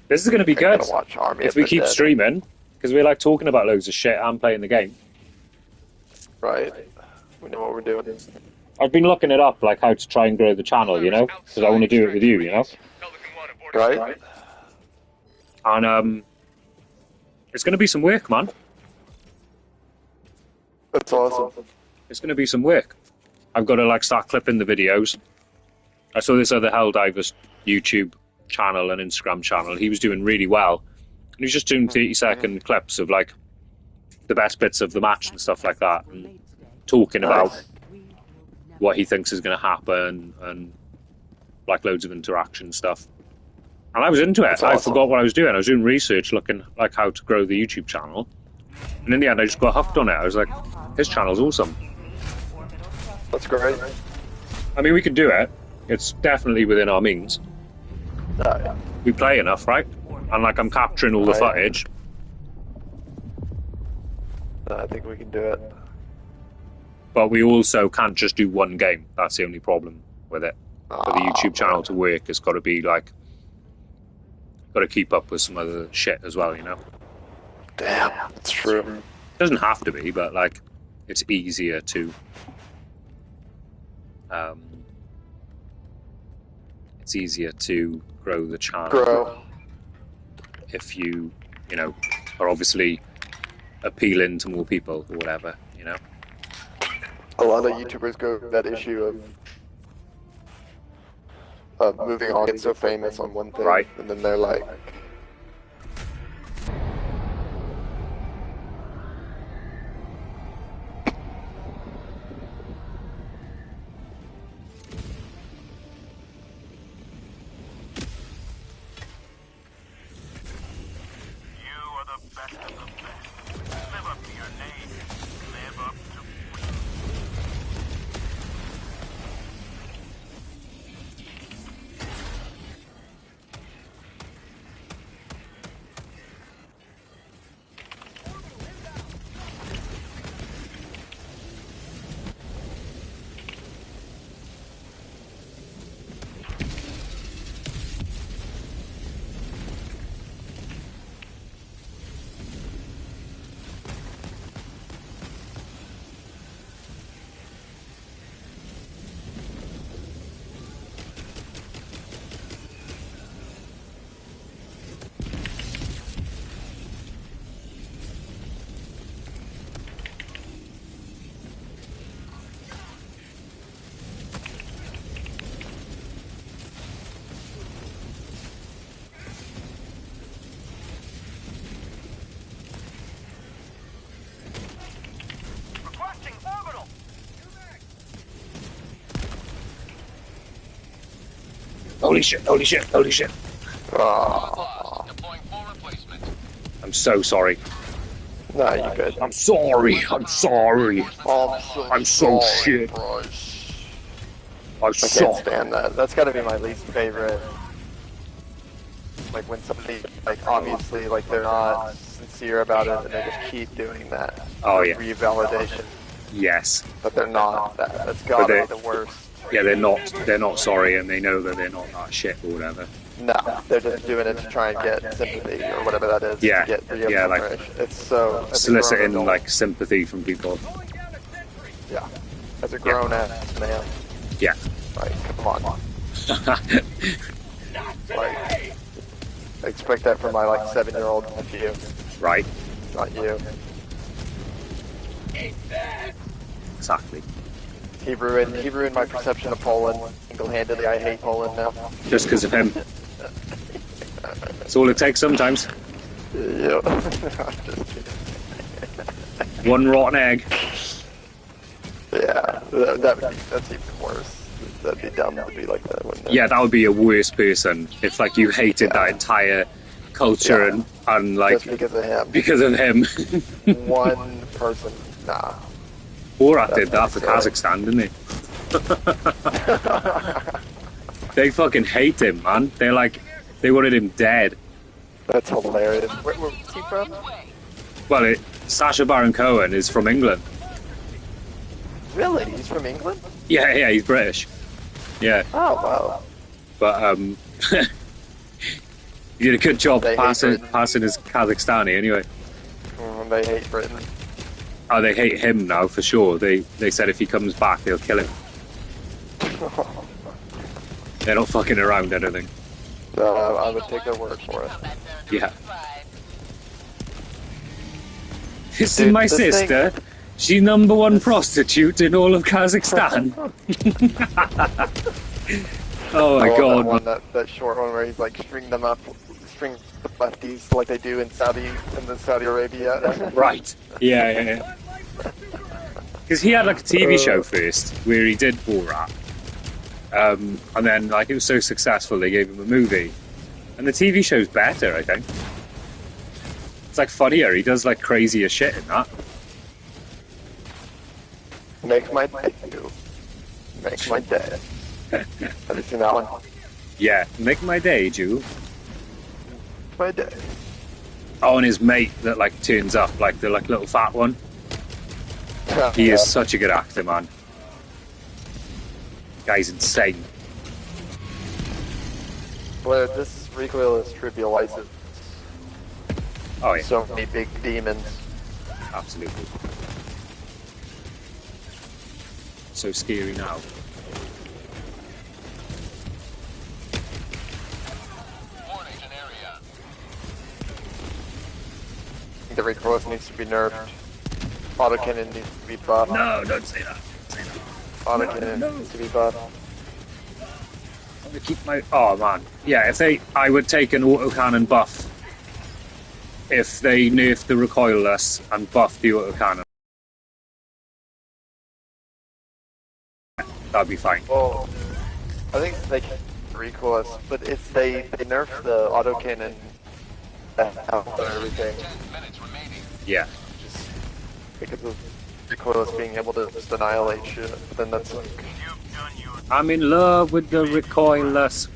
This is going to be good I'm gonna watch Army if of we the keep Dead. streaming, because we like talking about loads of shit and playing the game. Right. We know what we're doing. I've been looking it up, like how to try and grow the channel, you know, because I want to do it with you, you know. Right? And it's going to be some work, man. That's awesome. It's going to be some work. I've got to like start clipping the videos. I saw this other Helldivers YouTube channel and Instagram channel. He was doing really well. And he was just doing 30-second clips of like the best bits of the match and stuff like that, and talking about what he thinks is going to happen and like loads of interaction stuff. And I was into it. That's I awesome. forgot what I was doing. I was doing research looking like how to grow the YouTube channel. And in the end, I just got hooked on it. I was like, his channel's awesome. That's great. I mean, we could do it. It's definitely within our means. Yeah. We play enough, right? And like, I'm capturing all the Right. footage. I think we can do it. But we also can't just do one game. That's the only problem with it. For the YouTube channel to work, it's got to be like, got to keep up with some other shit as well, you know? Damn, that's true. Doesn't have to be, but like, it's easier to grow the channel Grow. if you know, are obviously appealing to more people or whatever, you know. A lot of YouTubers go through that issue of moving on, getting so famous on one thing, Right. and then they're like, Holy shit, holy shit, holy shit. Oh. Deploying full replacement. I'm so sorry. Nah, you good. I'm sorry. I'm sorry. I'm so sorry, shit. Bryce. I I can't suck. stand that. That's gotta be my least favorite. Like when somebody, like obviously, like they're not sincere about it and they just keep doing that. Oh, for yeah. revalidation. Yes. But they're not that. That's gotta be the worst. Yeah, they're not sorry, and they know that they're not that shit or whatever. No, they're just doing it to try and get sympathy or whatever that is. Yeah, To get yeah, like it's so as a soliciting grown adult- like sympathy from people. Calling down a sentry. Yeah, as a grown ass man, Yeah. like come on, like I expect that from my like 7-year-old nephew, Right. not you. Exactly. He ruined my perception of Poland single-handedly. I hate Poland now. Just because of him. That's all it takes sometimes. Yeah. One rotten egg. Yeah, that's even worse. That'd be dumb to be like that, wouldn't it? Yeah, that would be a worse person if like you hated that entire culture Yeah. and like Just because of him. because of him. One person, nah. Borat did that That's for silly. Kazakhstan, didn't he? They fucking hate him, man. They wanted him dead. That's hilarious. Where's he from? Well, Sacha Baron Cohen is from England. Really? He's from England? Yeah, he's British. Yeah, Oh, wow. but he did a good job They hate passing Britain. his Kazakhstani anyway. They hate Britain. Oh, they hate him now for sure. They said if he comes back, they'll kill him. They're not fucking around, I don't think. I would take their word for it. Yeah. This is Dude, my this sister. She's #1 prostitute in all of Kazakhstan. Oh my I god. love that short one where he's like string the lefties like they do in Saudi Arabia. Right. Yeah. Because he had like a TV show first where he did Borat. And then like it was so successful they gave him a movie. And the TV show's better, I think. It's like funnier. He does like crazier shit in that. Make my day, dude. Make my day. Have you seen that one? Yeah. Make my day, Jew. My day. Oh, and his mate that like turns up, like the like little fat one. He is such a good actor, man. Guy's insane. Well, this recoil is trivial license. Oh yeah, So many big demons. absolutely. So scary now. Warning an area. The recoil needs to be nerfed. Autocannon needs to be buffed. No, don't say that. Don't say that. Autocannon no. needs to be buffed. I'm gonna keep my. Oh man, yeah. I would take an autocannon buff if they nerfed the recoilless and buffed the autocannon. That'd be fine. Well, I think they can recoil us, but if they nerf the autocannon out and everything, 10 minutes remaining. Yeah. just because of recoilless being able to just annihilate shit, but then that's like, I'm in love with the recoilless.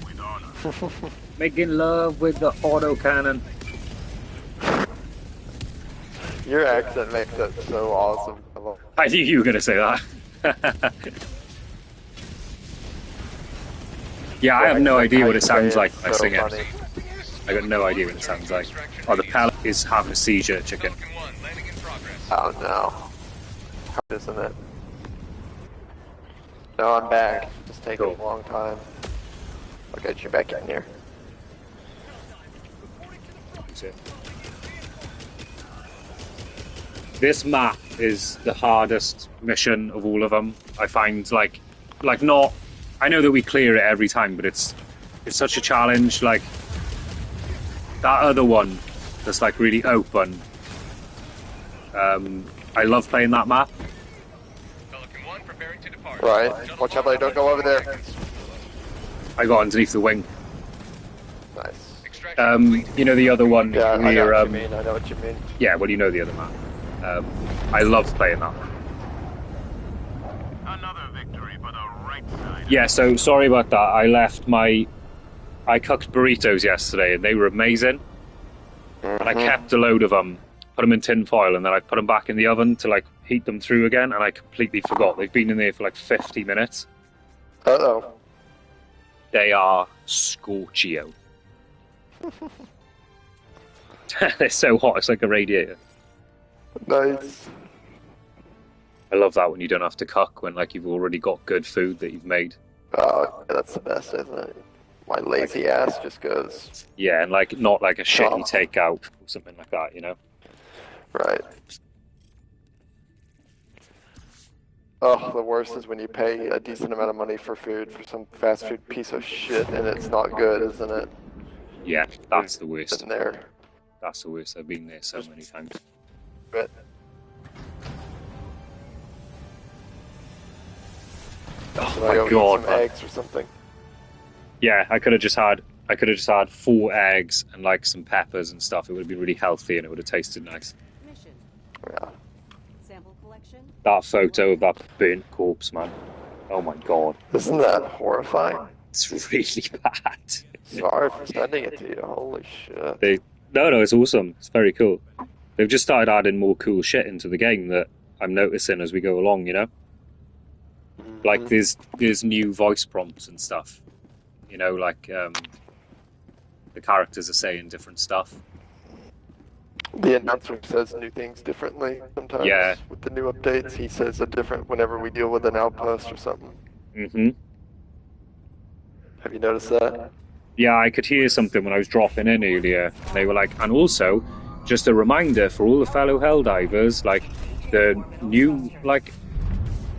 Making love with the autocannon. your accent makes that so awesome. I love it. I knew you were gonna say that. Yeah, I have no idea what it sounds like when I So sing it. funny. I got no idea what it sounds like. Oh, the pellet is having a seizure, chicken. Falcon 1 landing in progress. Oh no. Hard, isn't it? No, I'm back. Just taking Cool. a long time. I'll get you back in here. That's it. This map is the hardest mission of all of them. I find like not. I know that we clear it every time, but it's such a challenge. Like that other one, that's like really open. I love playing that map. Falcon 1 preparing to depart. Right. Watch out, buddy. Don't go over there. I got underneath the wing. Nice. You know the other one? Yeah, I know where, what you mean. I know what you mean. Yeah, well, you know the other map. I loved playing that one. Another victory for the right side. Yeah, so sorry about that. I cooked burritos yesterday, and they were amazing. And I kept a load of them, put them in tin foil, and then I put them back in the oven to like heat them through again, and I completely forgot. They've been in there for like 50 minutes. Uh-oh. They are scorchio. They're so hot, it's like a radiator. Nice. I love that when you don't have to cook, when like you've already got good food that you've made. Oh, that's the best, isn't it? My lazy ass just goes... Yeah, and like not like a shitty takeout or something like that, you know? Right. Oh, the worst is when you pay a decent amount of money for food for some fast food piece of shit and it's not good, isn't it? Yeah, that's the worst. Been there. That's the worst. I've been there so many times. But Oh I my god, some man. eggs or something. Yeah, I could have just had 4 eggs and like some peppers and stuff. It would have been really healthy and it would have tasted nice. Mission. Yeah. Sample collection. That photo of that burnt corpse, man. Oh my god. Isn't that horrifying? It's really bad. Sorry for sending it to you. Holy shit. No, it's awesome. It's very cool. They've just started adding more cool shit into the game that I'm noticing as we go along, you know? Like there's new voice prompts and stuff. You know, like the characters are saying different stuff. The announcer says new things differently sometimes. Yeah. With the new updates, he says a different whenever we deal with an outpost or something. Mm-hmm. Have you noticed that? Yeah, I could hear something when I was dropping in earlier. They were like, and also, just a reminder for all the fellow Helldivers, like, the new, like,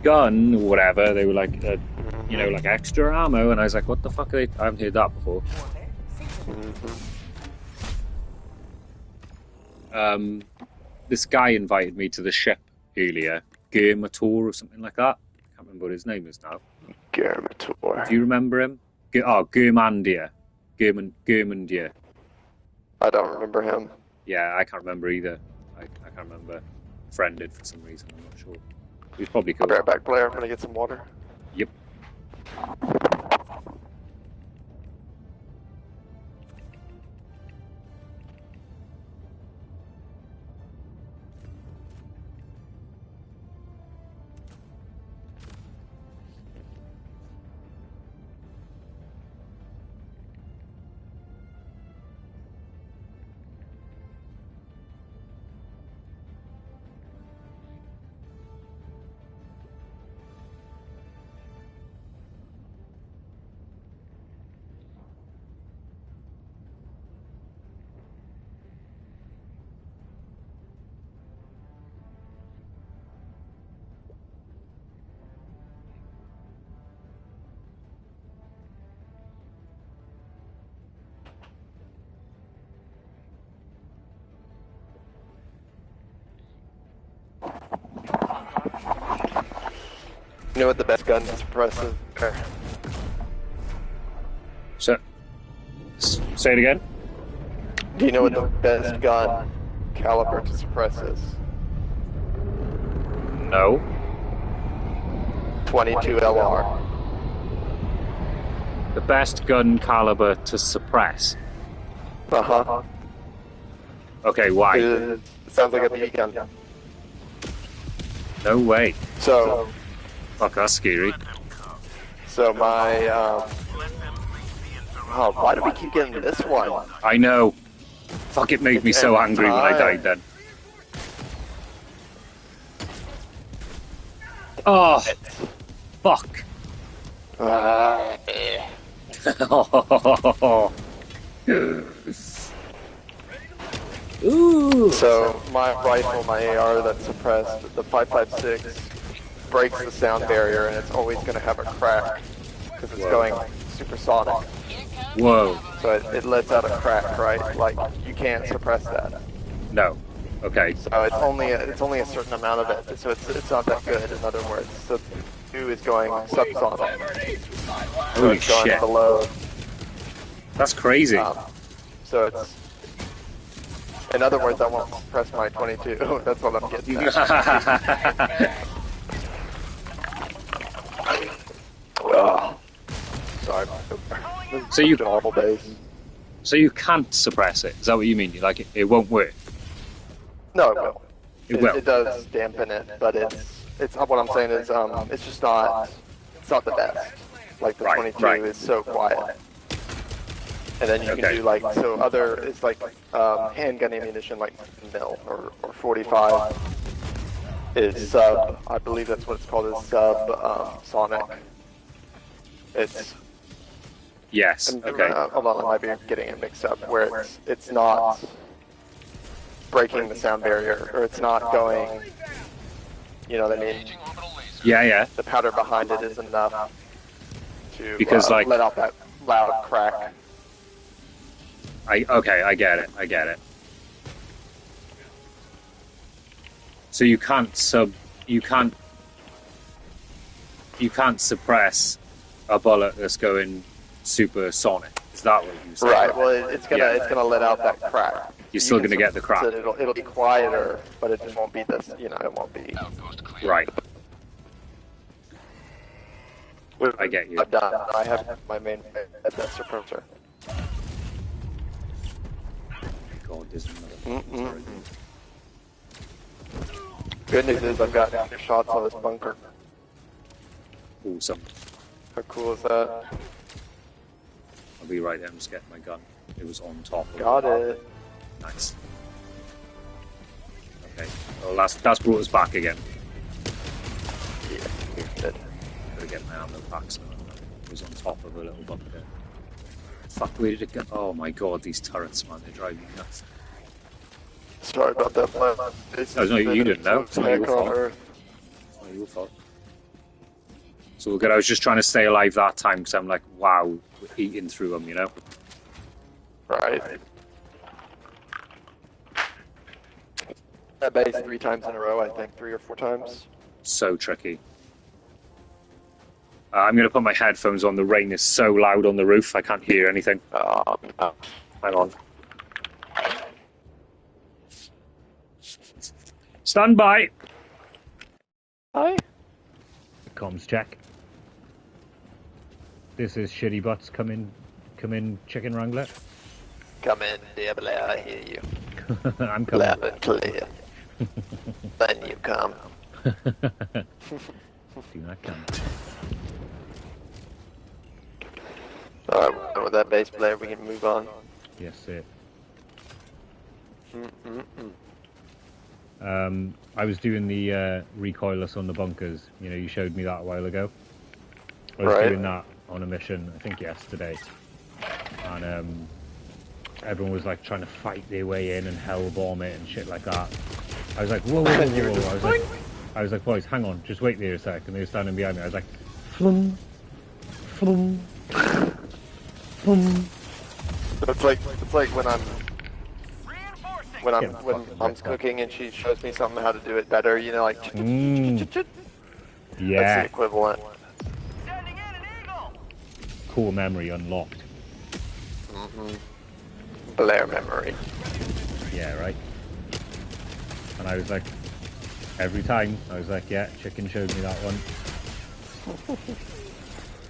gun or whatever, they were like, you know, like extra ammo, and I was like, what the fuck are they? I haven't heard that before. This guy invited me to the ship earlier, Germator or something like that. I can't remember what his name is now. Germator. Do you remember him? Germandia. Germandia. I don't remember him. Yeah, I can't remember either. I can't remember. Friended for some reason, I'm not sure. He's probably cool. I'll be right back, Blair. I'm gonna get some water. Yep. You know what the best gun suppressive? So, say it again? Do you know what the best gun caliber to suppress is? No. 22 LR. The best gun caliber to suppress. Uh-huh. Okay, why? It sounds like a BB gun. No way. So Fuck, that's scary. my, oh, why do we keep getting this one? I know. Fuck, it made me so angry when I died then. Oh, fuck. Ooh. So my rifle, my AR that's suppressed, the 5.56 breaks the sound barrier and it's always going to have a crack because it's going supersonic. Whoa. So it lets out a crack, right? Like you can't suppress that. No. Okay. So it's only a certain amount of it. So it's not that good. In other words, so is going subsonic. So Holy it's going shit. below. That's crazy. So it's. In other words, I won't press my 22. That's what I'm getting at. Sorry. So you- awful days. So you can't suppress it. Is that what you mean? Like it won't work. No, it will. It will. It does dampen it, but it's what I'm saying is it's just not the best. Like the 22 is so quiet. And then you can do like it's like handgun ammunition like mil or 45 is sub. I believe that's what it's called, is sub sonic. It's Yes. Okay. hold on, I might be getting it mixed up. Where it's not breaking the sound barrier, or it's not going. You know what I mean? Yeah. Yeah. The powder behind it is enough to Because, like- let out that loud crack. I get it. I get it. So you can't suppress a bullet that's going supersonic. Is that what you said? Right. Well, it's gonna let out that crack. You're still You can gonna get the crack. so it'll be quieter, but it just won't be this. You know, it won't be. Right. I get you. I've done. I have my main that's suppressor. God, there's another. Good news is I've got shots on this bunker. Awesome. How cool is that? I'll be right there. I'm just getting my gun. It was on top of Got it. Nice. Okay. Well, that's brought us back again. Yeah. Good. Gotta get my ammo packs. It was on top of a little bunker. Fuck, where did it go? Oh my god, these turrets, man, they drive me nuts. Sorry about that, man. No, you didn't know. It's not your Heck on fault. Earth. It's not your fault. So good. I was just trying to stay alive that time because I'm like, wow, we're eating through them, you know? Right. That base 3 times in a row, I think, 3 or 4 times. So tricky. I'm going to put my headphones on. The rain is so loud on the roof, I can't hear anything. Hang on. Stand by. Hi. Comms check. This is Shitty Butts. Come in, Chicken Wrangler. Come in, Diablo, I hear you. I'm coming. Loud and clear. Then you come. Do not come. Alright, with that bass player, we can move on. Yes, sir. I was doing the recoilless on the bunkers. You know, you showed me that a while ago. I was doing that on a mission, I think yesterday. And everyone was like trying to fight their way in and hell bomb it and shit like that. I was like, whoa, whoa, whoa, whoa. I was like, boys, hang on, just wait there a sec. And they were standing behind me. I was like, flum, flum, flum. It's like when mom's cooking and she shows me something how to do it better, you know, like that's the Yeah, equivalent. Sending in an eagle. core memory unlocked. Blair memory. Yeah, right. And I was like, every time, I was like, yeah, chicken showed me that one.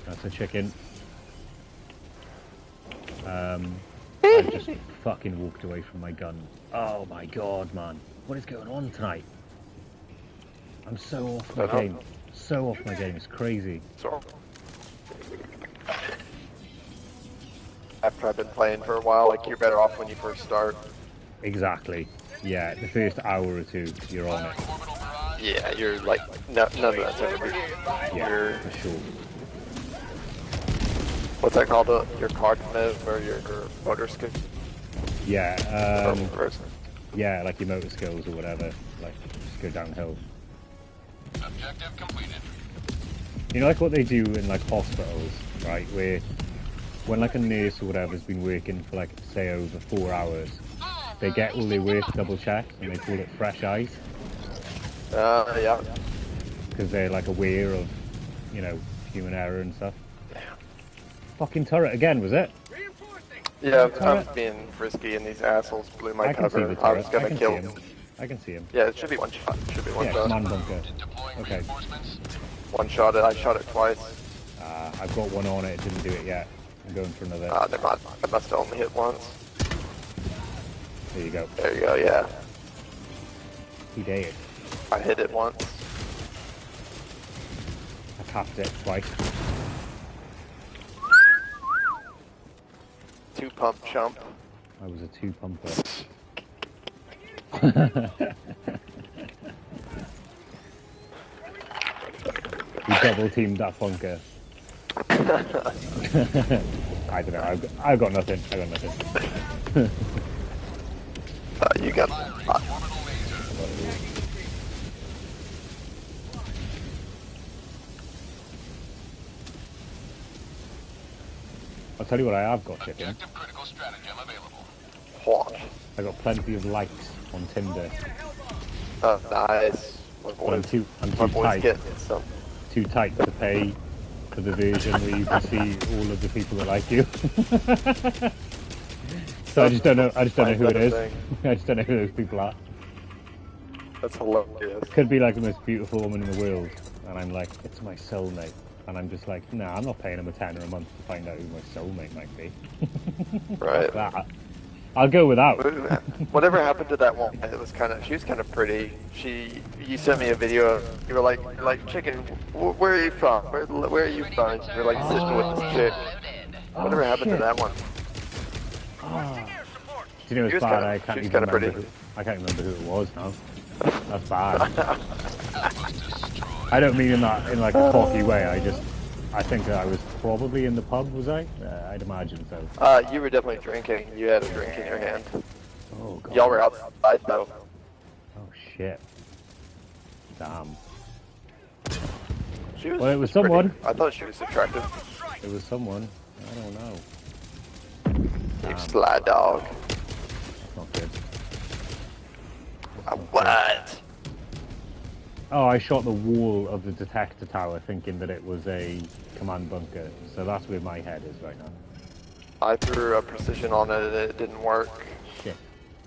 That's a chicken. I just fucking walked away from my gun. Oh my god, man. What is going on tonight? I'm so off my game. So off my game, it's crazy. So, after I've been playing for a while, like, you're better off when you first start. Exactly. Yeah, the first hour or two, you're on it. Yeah, you're like, none of that's ever be. Yeah, for sure. What's that called? Your card move or your motor skill? Yeah, Person. yeah, like your motor skills or whatever. Like, just go downhill. Objective completed. You know, like what they do in like hospitals, right? Where when like a nurse or whatever has been working for like say over 4 hours, they get all their work double checked and they call it fresh eyes Yeah. because they're like aware of you know, human error and stuff. Fucking turret again, was it? Yeah, I'm being risky, and these assholes blew my cover. I was gonna kill him. I can see him. Yeah, it should be one shot. Should be one Yeah, shot. command bunker. Okay. One shot it. I shot it twice. I've got one on it. It didn't do it yet. I'm going for another. Never mind. I must have only hit once. There you go. There you go. Yeah. He did. I hit it once. I tapped it twice. 2 pump chump. I was a 2 pumper. We double teamed that bunker. I don't know. I've got nothing. I got nothing. You got. I'll tell you what I have got, chicken. What? I got plenty of likes on Tinder. Oh, nice. But I'm too My boy's tight. getting some. Too tight to pay for the version where you can see all of the people that like you. So I just don't know. I just don't know who it is. I just don't know who those people are. That's hilarious. Could be like the most beautiful woman in the world, and I'm like, it's my soulmate. And I'm just like, nah, I'm not paying him a tenner a month to find out who my soulmate might be. Right. That. I'll go without. Whatever happened to that one? It was she was kind of pretty. You sent me a video. You were like, chicken, where are you from? Where are you from? And you were like sitting with this chick. Whatever happened to that one? Do you know it's bad? I can't even remember. I can't remember who it was now. That's bad. I don't mean in like a cocky way. I think that I was probably in the pub. Was I? I'd imagine so. You were definitely drinking. You had a drink in your hand. Oh god. Y'all were outside though. Oh shit. Damn. She was. Well, it was someone. I thought she was attractive. It was someone. I don't know. You sly dog. That's not good. What? Oh, I shot the wall of the detector tower thinking that it was a command bunker. So that's where my head is right now. I threw a precision on it and it didn't work. Shit.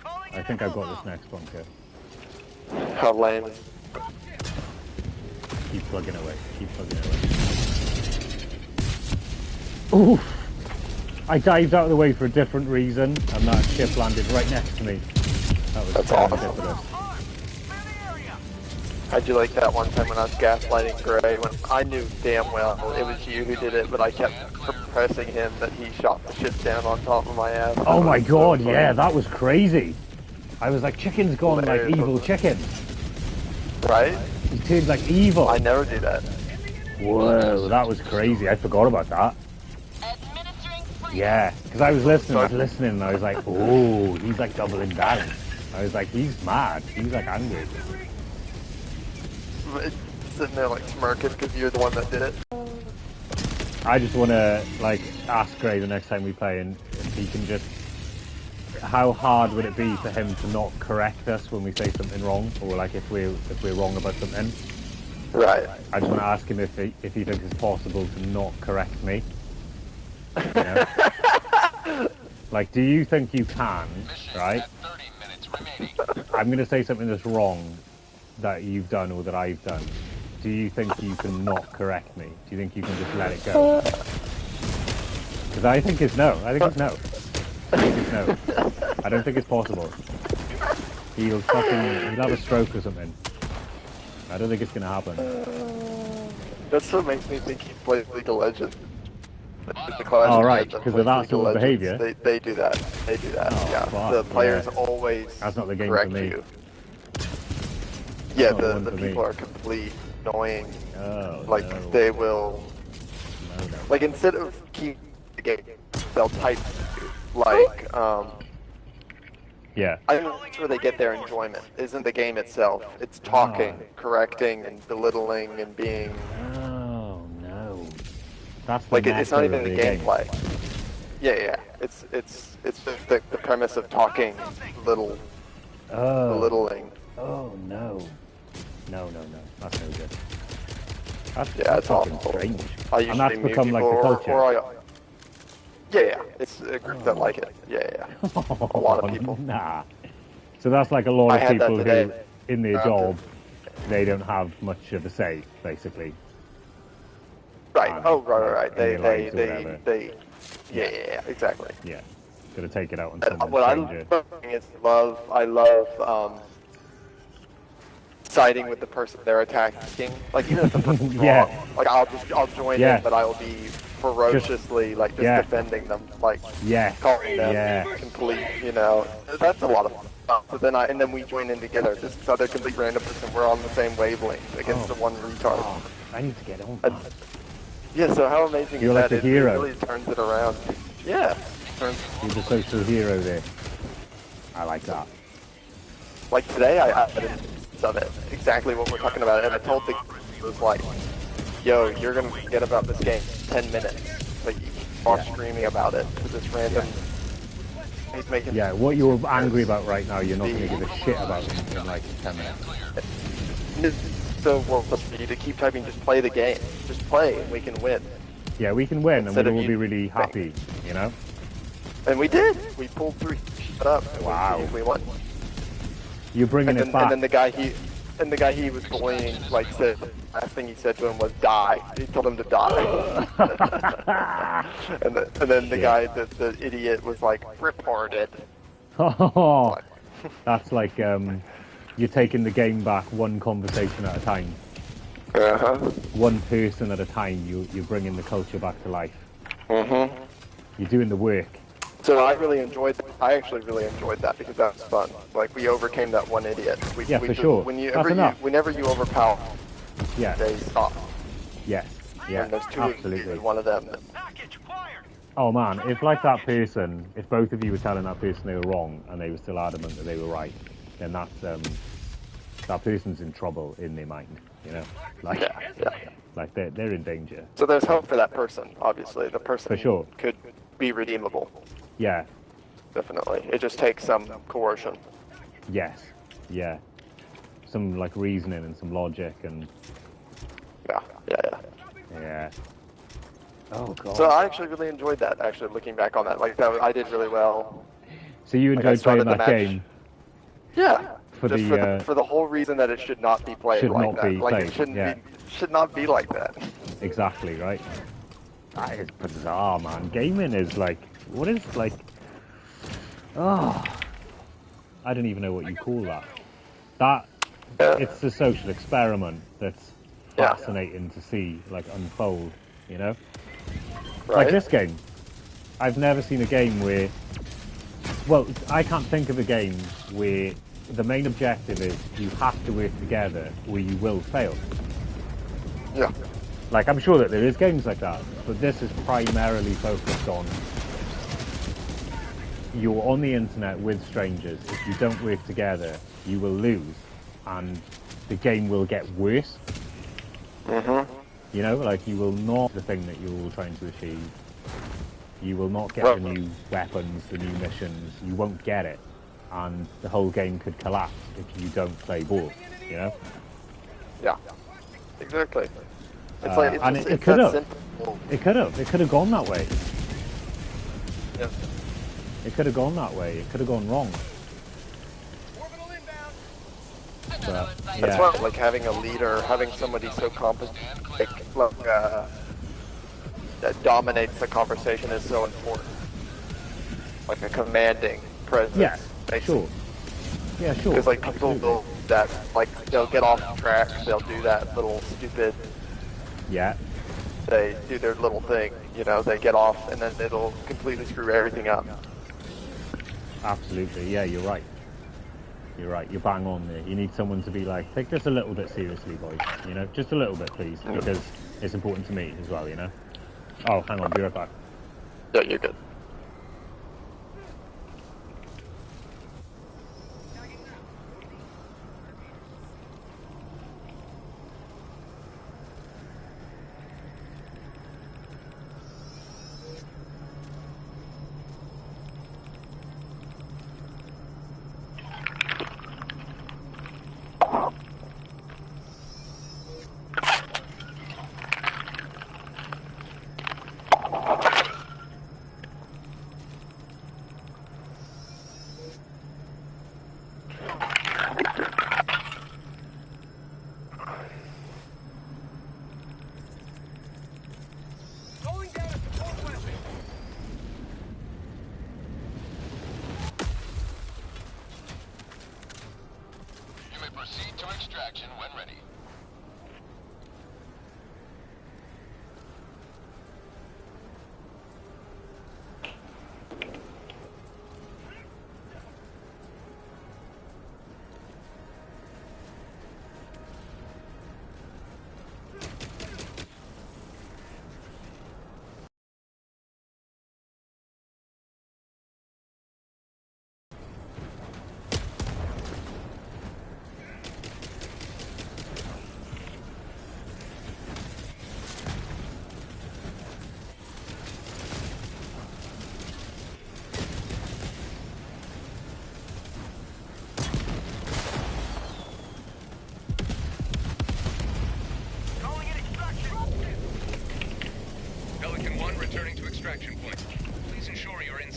I think I've got this next bunker. How lame. Keep plugging away. Keep plugging away. Oof! I dived out of the way for a different reason, and that ship landed right next to me. That's awesome. ridiculous. How'd you like that one time when I was gaslighting Gray when I knew damn well it was you who did it, but I kept pressing him that he shot the ship down on top of my ass. Oh my god, yeah, that was crazy. I was like, chicken's gone like evil chicken. Right? He turned like evil. I never do that. Whoa, that was crazy. I forgot about that. Yeah, because I was listening, and I was like, oh, he's like doubling down. I was like, he's mad. He's like angry. Sitting there like smirking because you're the one that did it. I just want to like ask Gray the next time we play, and if he can just, how hard would it be for him to not correct us when we say something wrong, or like if we're wrong about something? Right. I just want to ask him if he thinks it's possible to not correct me. You know? Like, do you think you can? Right. I'm going to say something that's wrong that you've done or that I've done. Do you think you can not correct me? Do you think you can just let it go? Because I think it's no. I think it's no. I think it's no. I don't think it's possible. He'll have a stroke or something. I don't think it's going to happen. That's what makes me think he plays League of Legends. Oh, right, because of that sort of behaviour? They do that. They do that, yeah. Fuck, the players always That's not the game correct for me. you. Yeah, Not the one the for people me. are complete annoying. Oh, Like, no. they will... No. Like, instead of keep the game, they'll type like, Yeah. I think that's where they get their enjoyment. Isn't the game itself. It's talking, correcting, and belittling, and being... Oh, no. That's the Like, it's not mecca even of the gameplay. Yeah. It's the premise of talking, belittling. Oh, no. No. That's no good. That's it's fucking awful. strange. I And usually that's mute become like people the culture. yeah, it's a group that like it. Yeah. A lot of people. Nah. So that's like a lot I of had that people who, today. in their job, they don't have much of a say, basically. Right. And, Oh, right. in their lives or whatever. Yeah, exactly. Yeah. Gotta take it out on And someone what stranger. I love siding with the person they're attacking. Like even if the person's Yeah. wrong, like I'll join Yeah. in, but I will be ferociously just yeah. defending them, like Yes. calling them Yeah. complete. That's a lot of fun. So then we join in together. This other complete random person, we're on the same wavelength against the one retard. Oh, I need to get on. Yeah. So how amazing You're is like that? the It hero. really turns it around. Yeah. You're the social hero there. I like that. Like today, I did of it, exactly what we're talking about, and I told the it was like, yo, you're gonna forget about this game in 10 minutes. Like, you are screaming about it to this random. He's making. Yeah, what you're angry about right now, you're not going to give a shit about in like 10 minutes. So well, for you to keep typing, just play the game, just play, and we can win. Yeah, we can win, Instead and we'll of all be you really happy, you know? And we did. We pulled through. Shut up. And Wow. we won. You're bringing it back. And then the guy he was bullying, like, said, the last thing he said to him was die. He told him to die. and then the guy, the idiot, was like, reported. Oh, that's like you're taking the game back one conversation at a time. Uh-huh. One person at a time, you're bringing the culture back to life. Mm-hmm. You're doing the work. So I actually really enjoyed that because that was fun. Like, we overcame that one idiot. Yeah, for sure. Whenever you overpower, Yeah. they stop. Yes. Yeah, And there's two absolutely. one of them. Package fired. Oh man, if like that person, if both of you were telling that person they were wrong and they were still adamant that they were right, then that's that person's in trouble in their mind, you know? Like, Yeah. like they're in danger. So there's hope for that person, obviously. The person For sure. could be redeemable. Yeah. Definitely. It just takes some coercion. Yes. Yeah. Some like reasoning and some logic and yeah. Oh god. So I actually really enjoyed that. Actually, looking back on that, I did really well. So you Like, I enjoyed playing started the that match. game? Yeah. For For the whole reason that it should not be played Should like not that. be Like played, it shouldn't yeah. be. Should not be like that. Exactly, right? That is bizarre, man. Gaming is like, what is like, oh, I don't even know what you call that. It's a social experiment that's fascinating to see, like, unfold, you know? Right? Like this game. I've never seen a game where, well, I can't think of a game where the main objective is you have to work together or you will fail. Yeah. Like, I'm sure that there is games like that, but this is primarily focused on you're on the internet with strangers. If you don't work together, you will lose, and the game will get worse. Mm-hmm. You know, like, you will not the thing that you're all trying to achieve. You will not get the new weapons, the new missions. You won't get it, and the whole game could collapse if you don't play ball, you know? Yeah. Exactly. It's And it could have. It could have gone that way. Yeah. It could have gone that way. It could have gone wrong. Orbital inbound. But, That's yeah. why, like, having a leader, having somebody so competent, that dominates the conversation is so important. Like a commanding presence. Yeah, basically. sure. Yeah, sure. Because, like, people will that, like, they'll get off track, they'll do that little stupid, Yeah, they do their little thing, you know, they get off and then it'll completely screw everything up. absolutely. Yeah, you're right. You're right. You're bang on there. You need someone to be like, take this a little bit seriously, boys. You know, just a little bit, please, because it's important to me as well, you know? Oh, hang on, be right back. Yeah, you're good.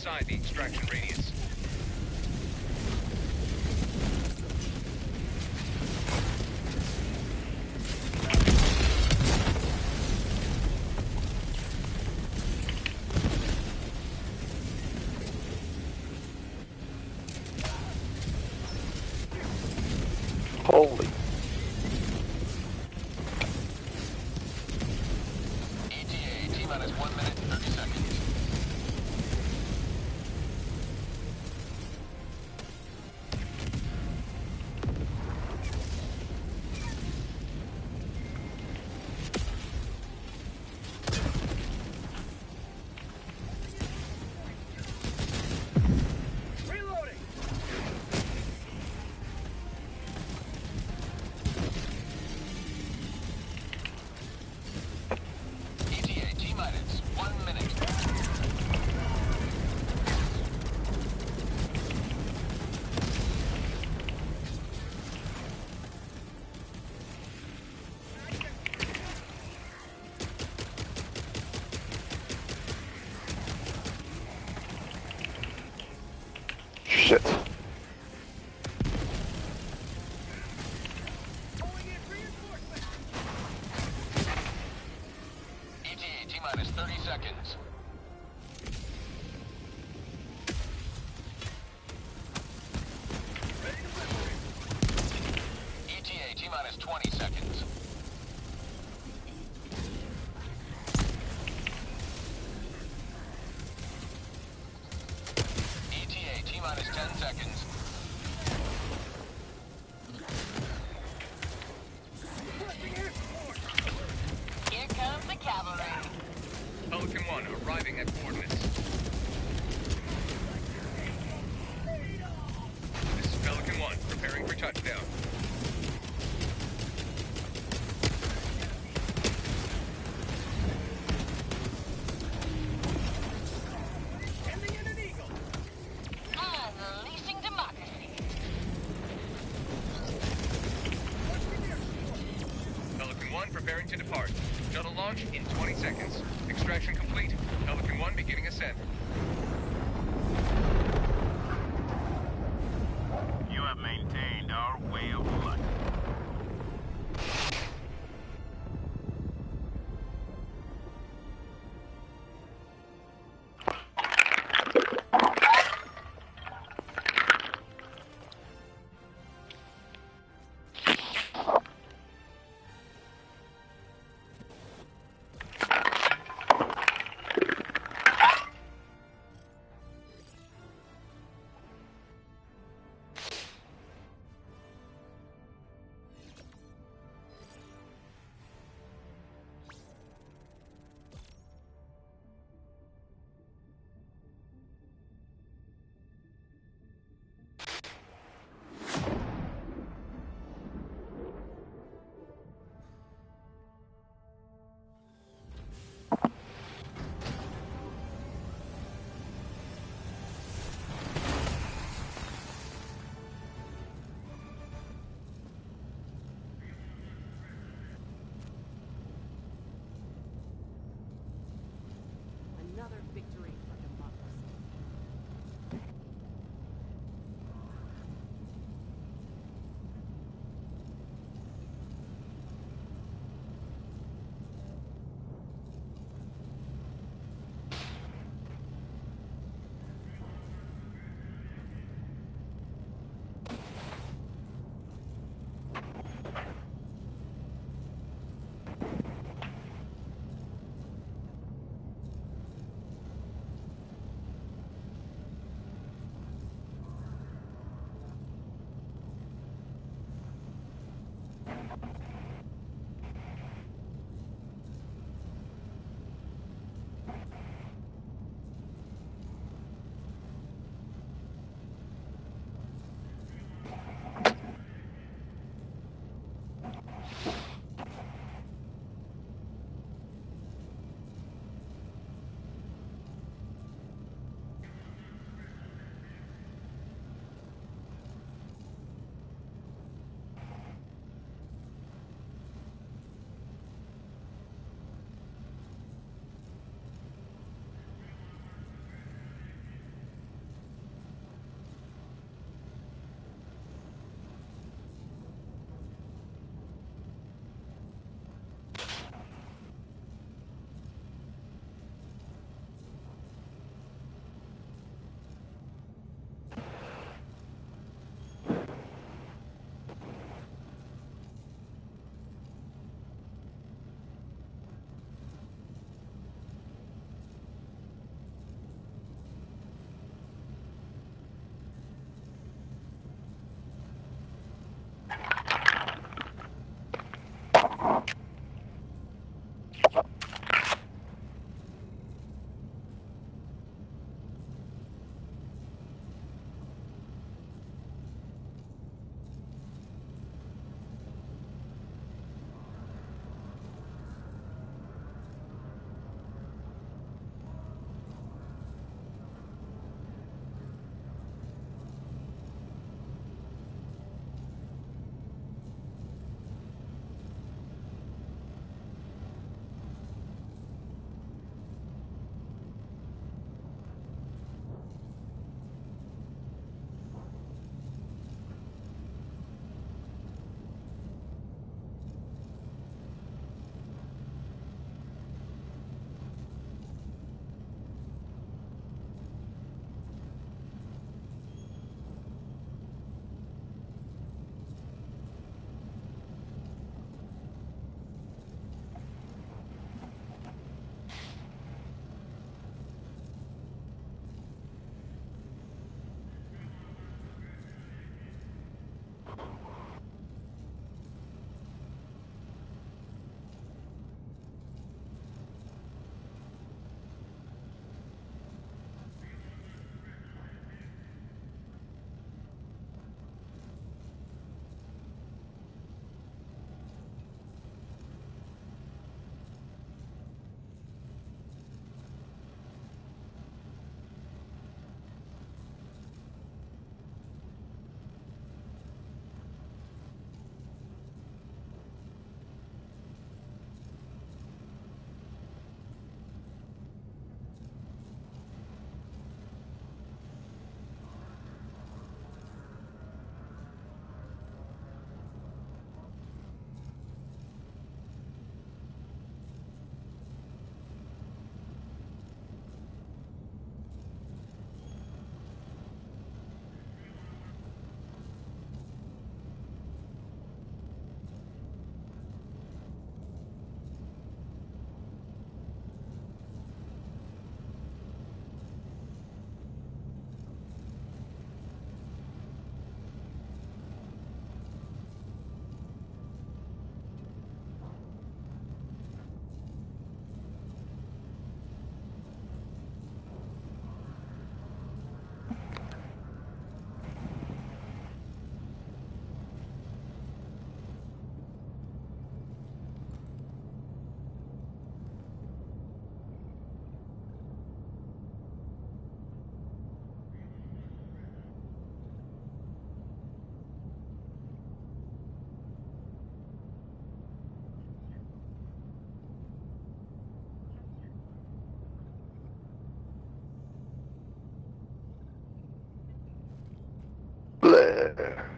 inside the extraction radius. Holy. ETA, T-minus 1 minute, 30 seconds. Reloading! ETA, T-minus 1 minute. Shit. ETA, T-minus 30 seconds. ETA, T-minus 20 seconds. ETA, T-minus 10 seconds. Here comes the cavalry. Pelican 1 arriving at coordinates. This is Pelican 1 preparing for touchdown. Unleashing democracy. Pelican 1 preparing to depart. Shuttle launch in 20 seconds. Extraction complete. Pelican 1 beginning ascent. You have maintained our way of life. there.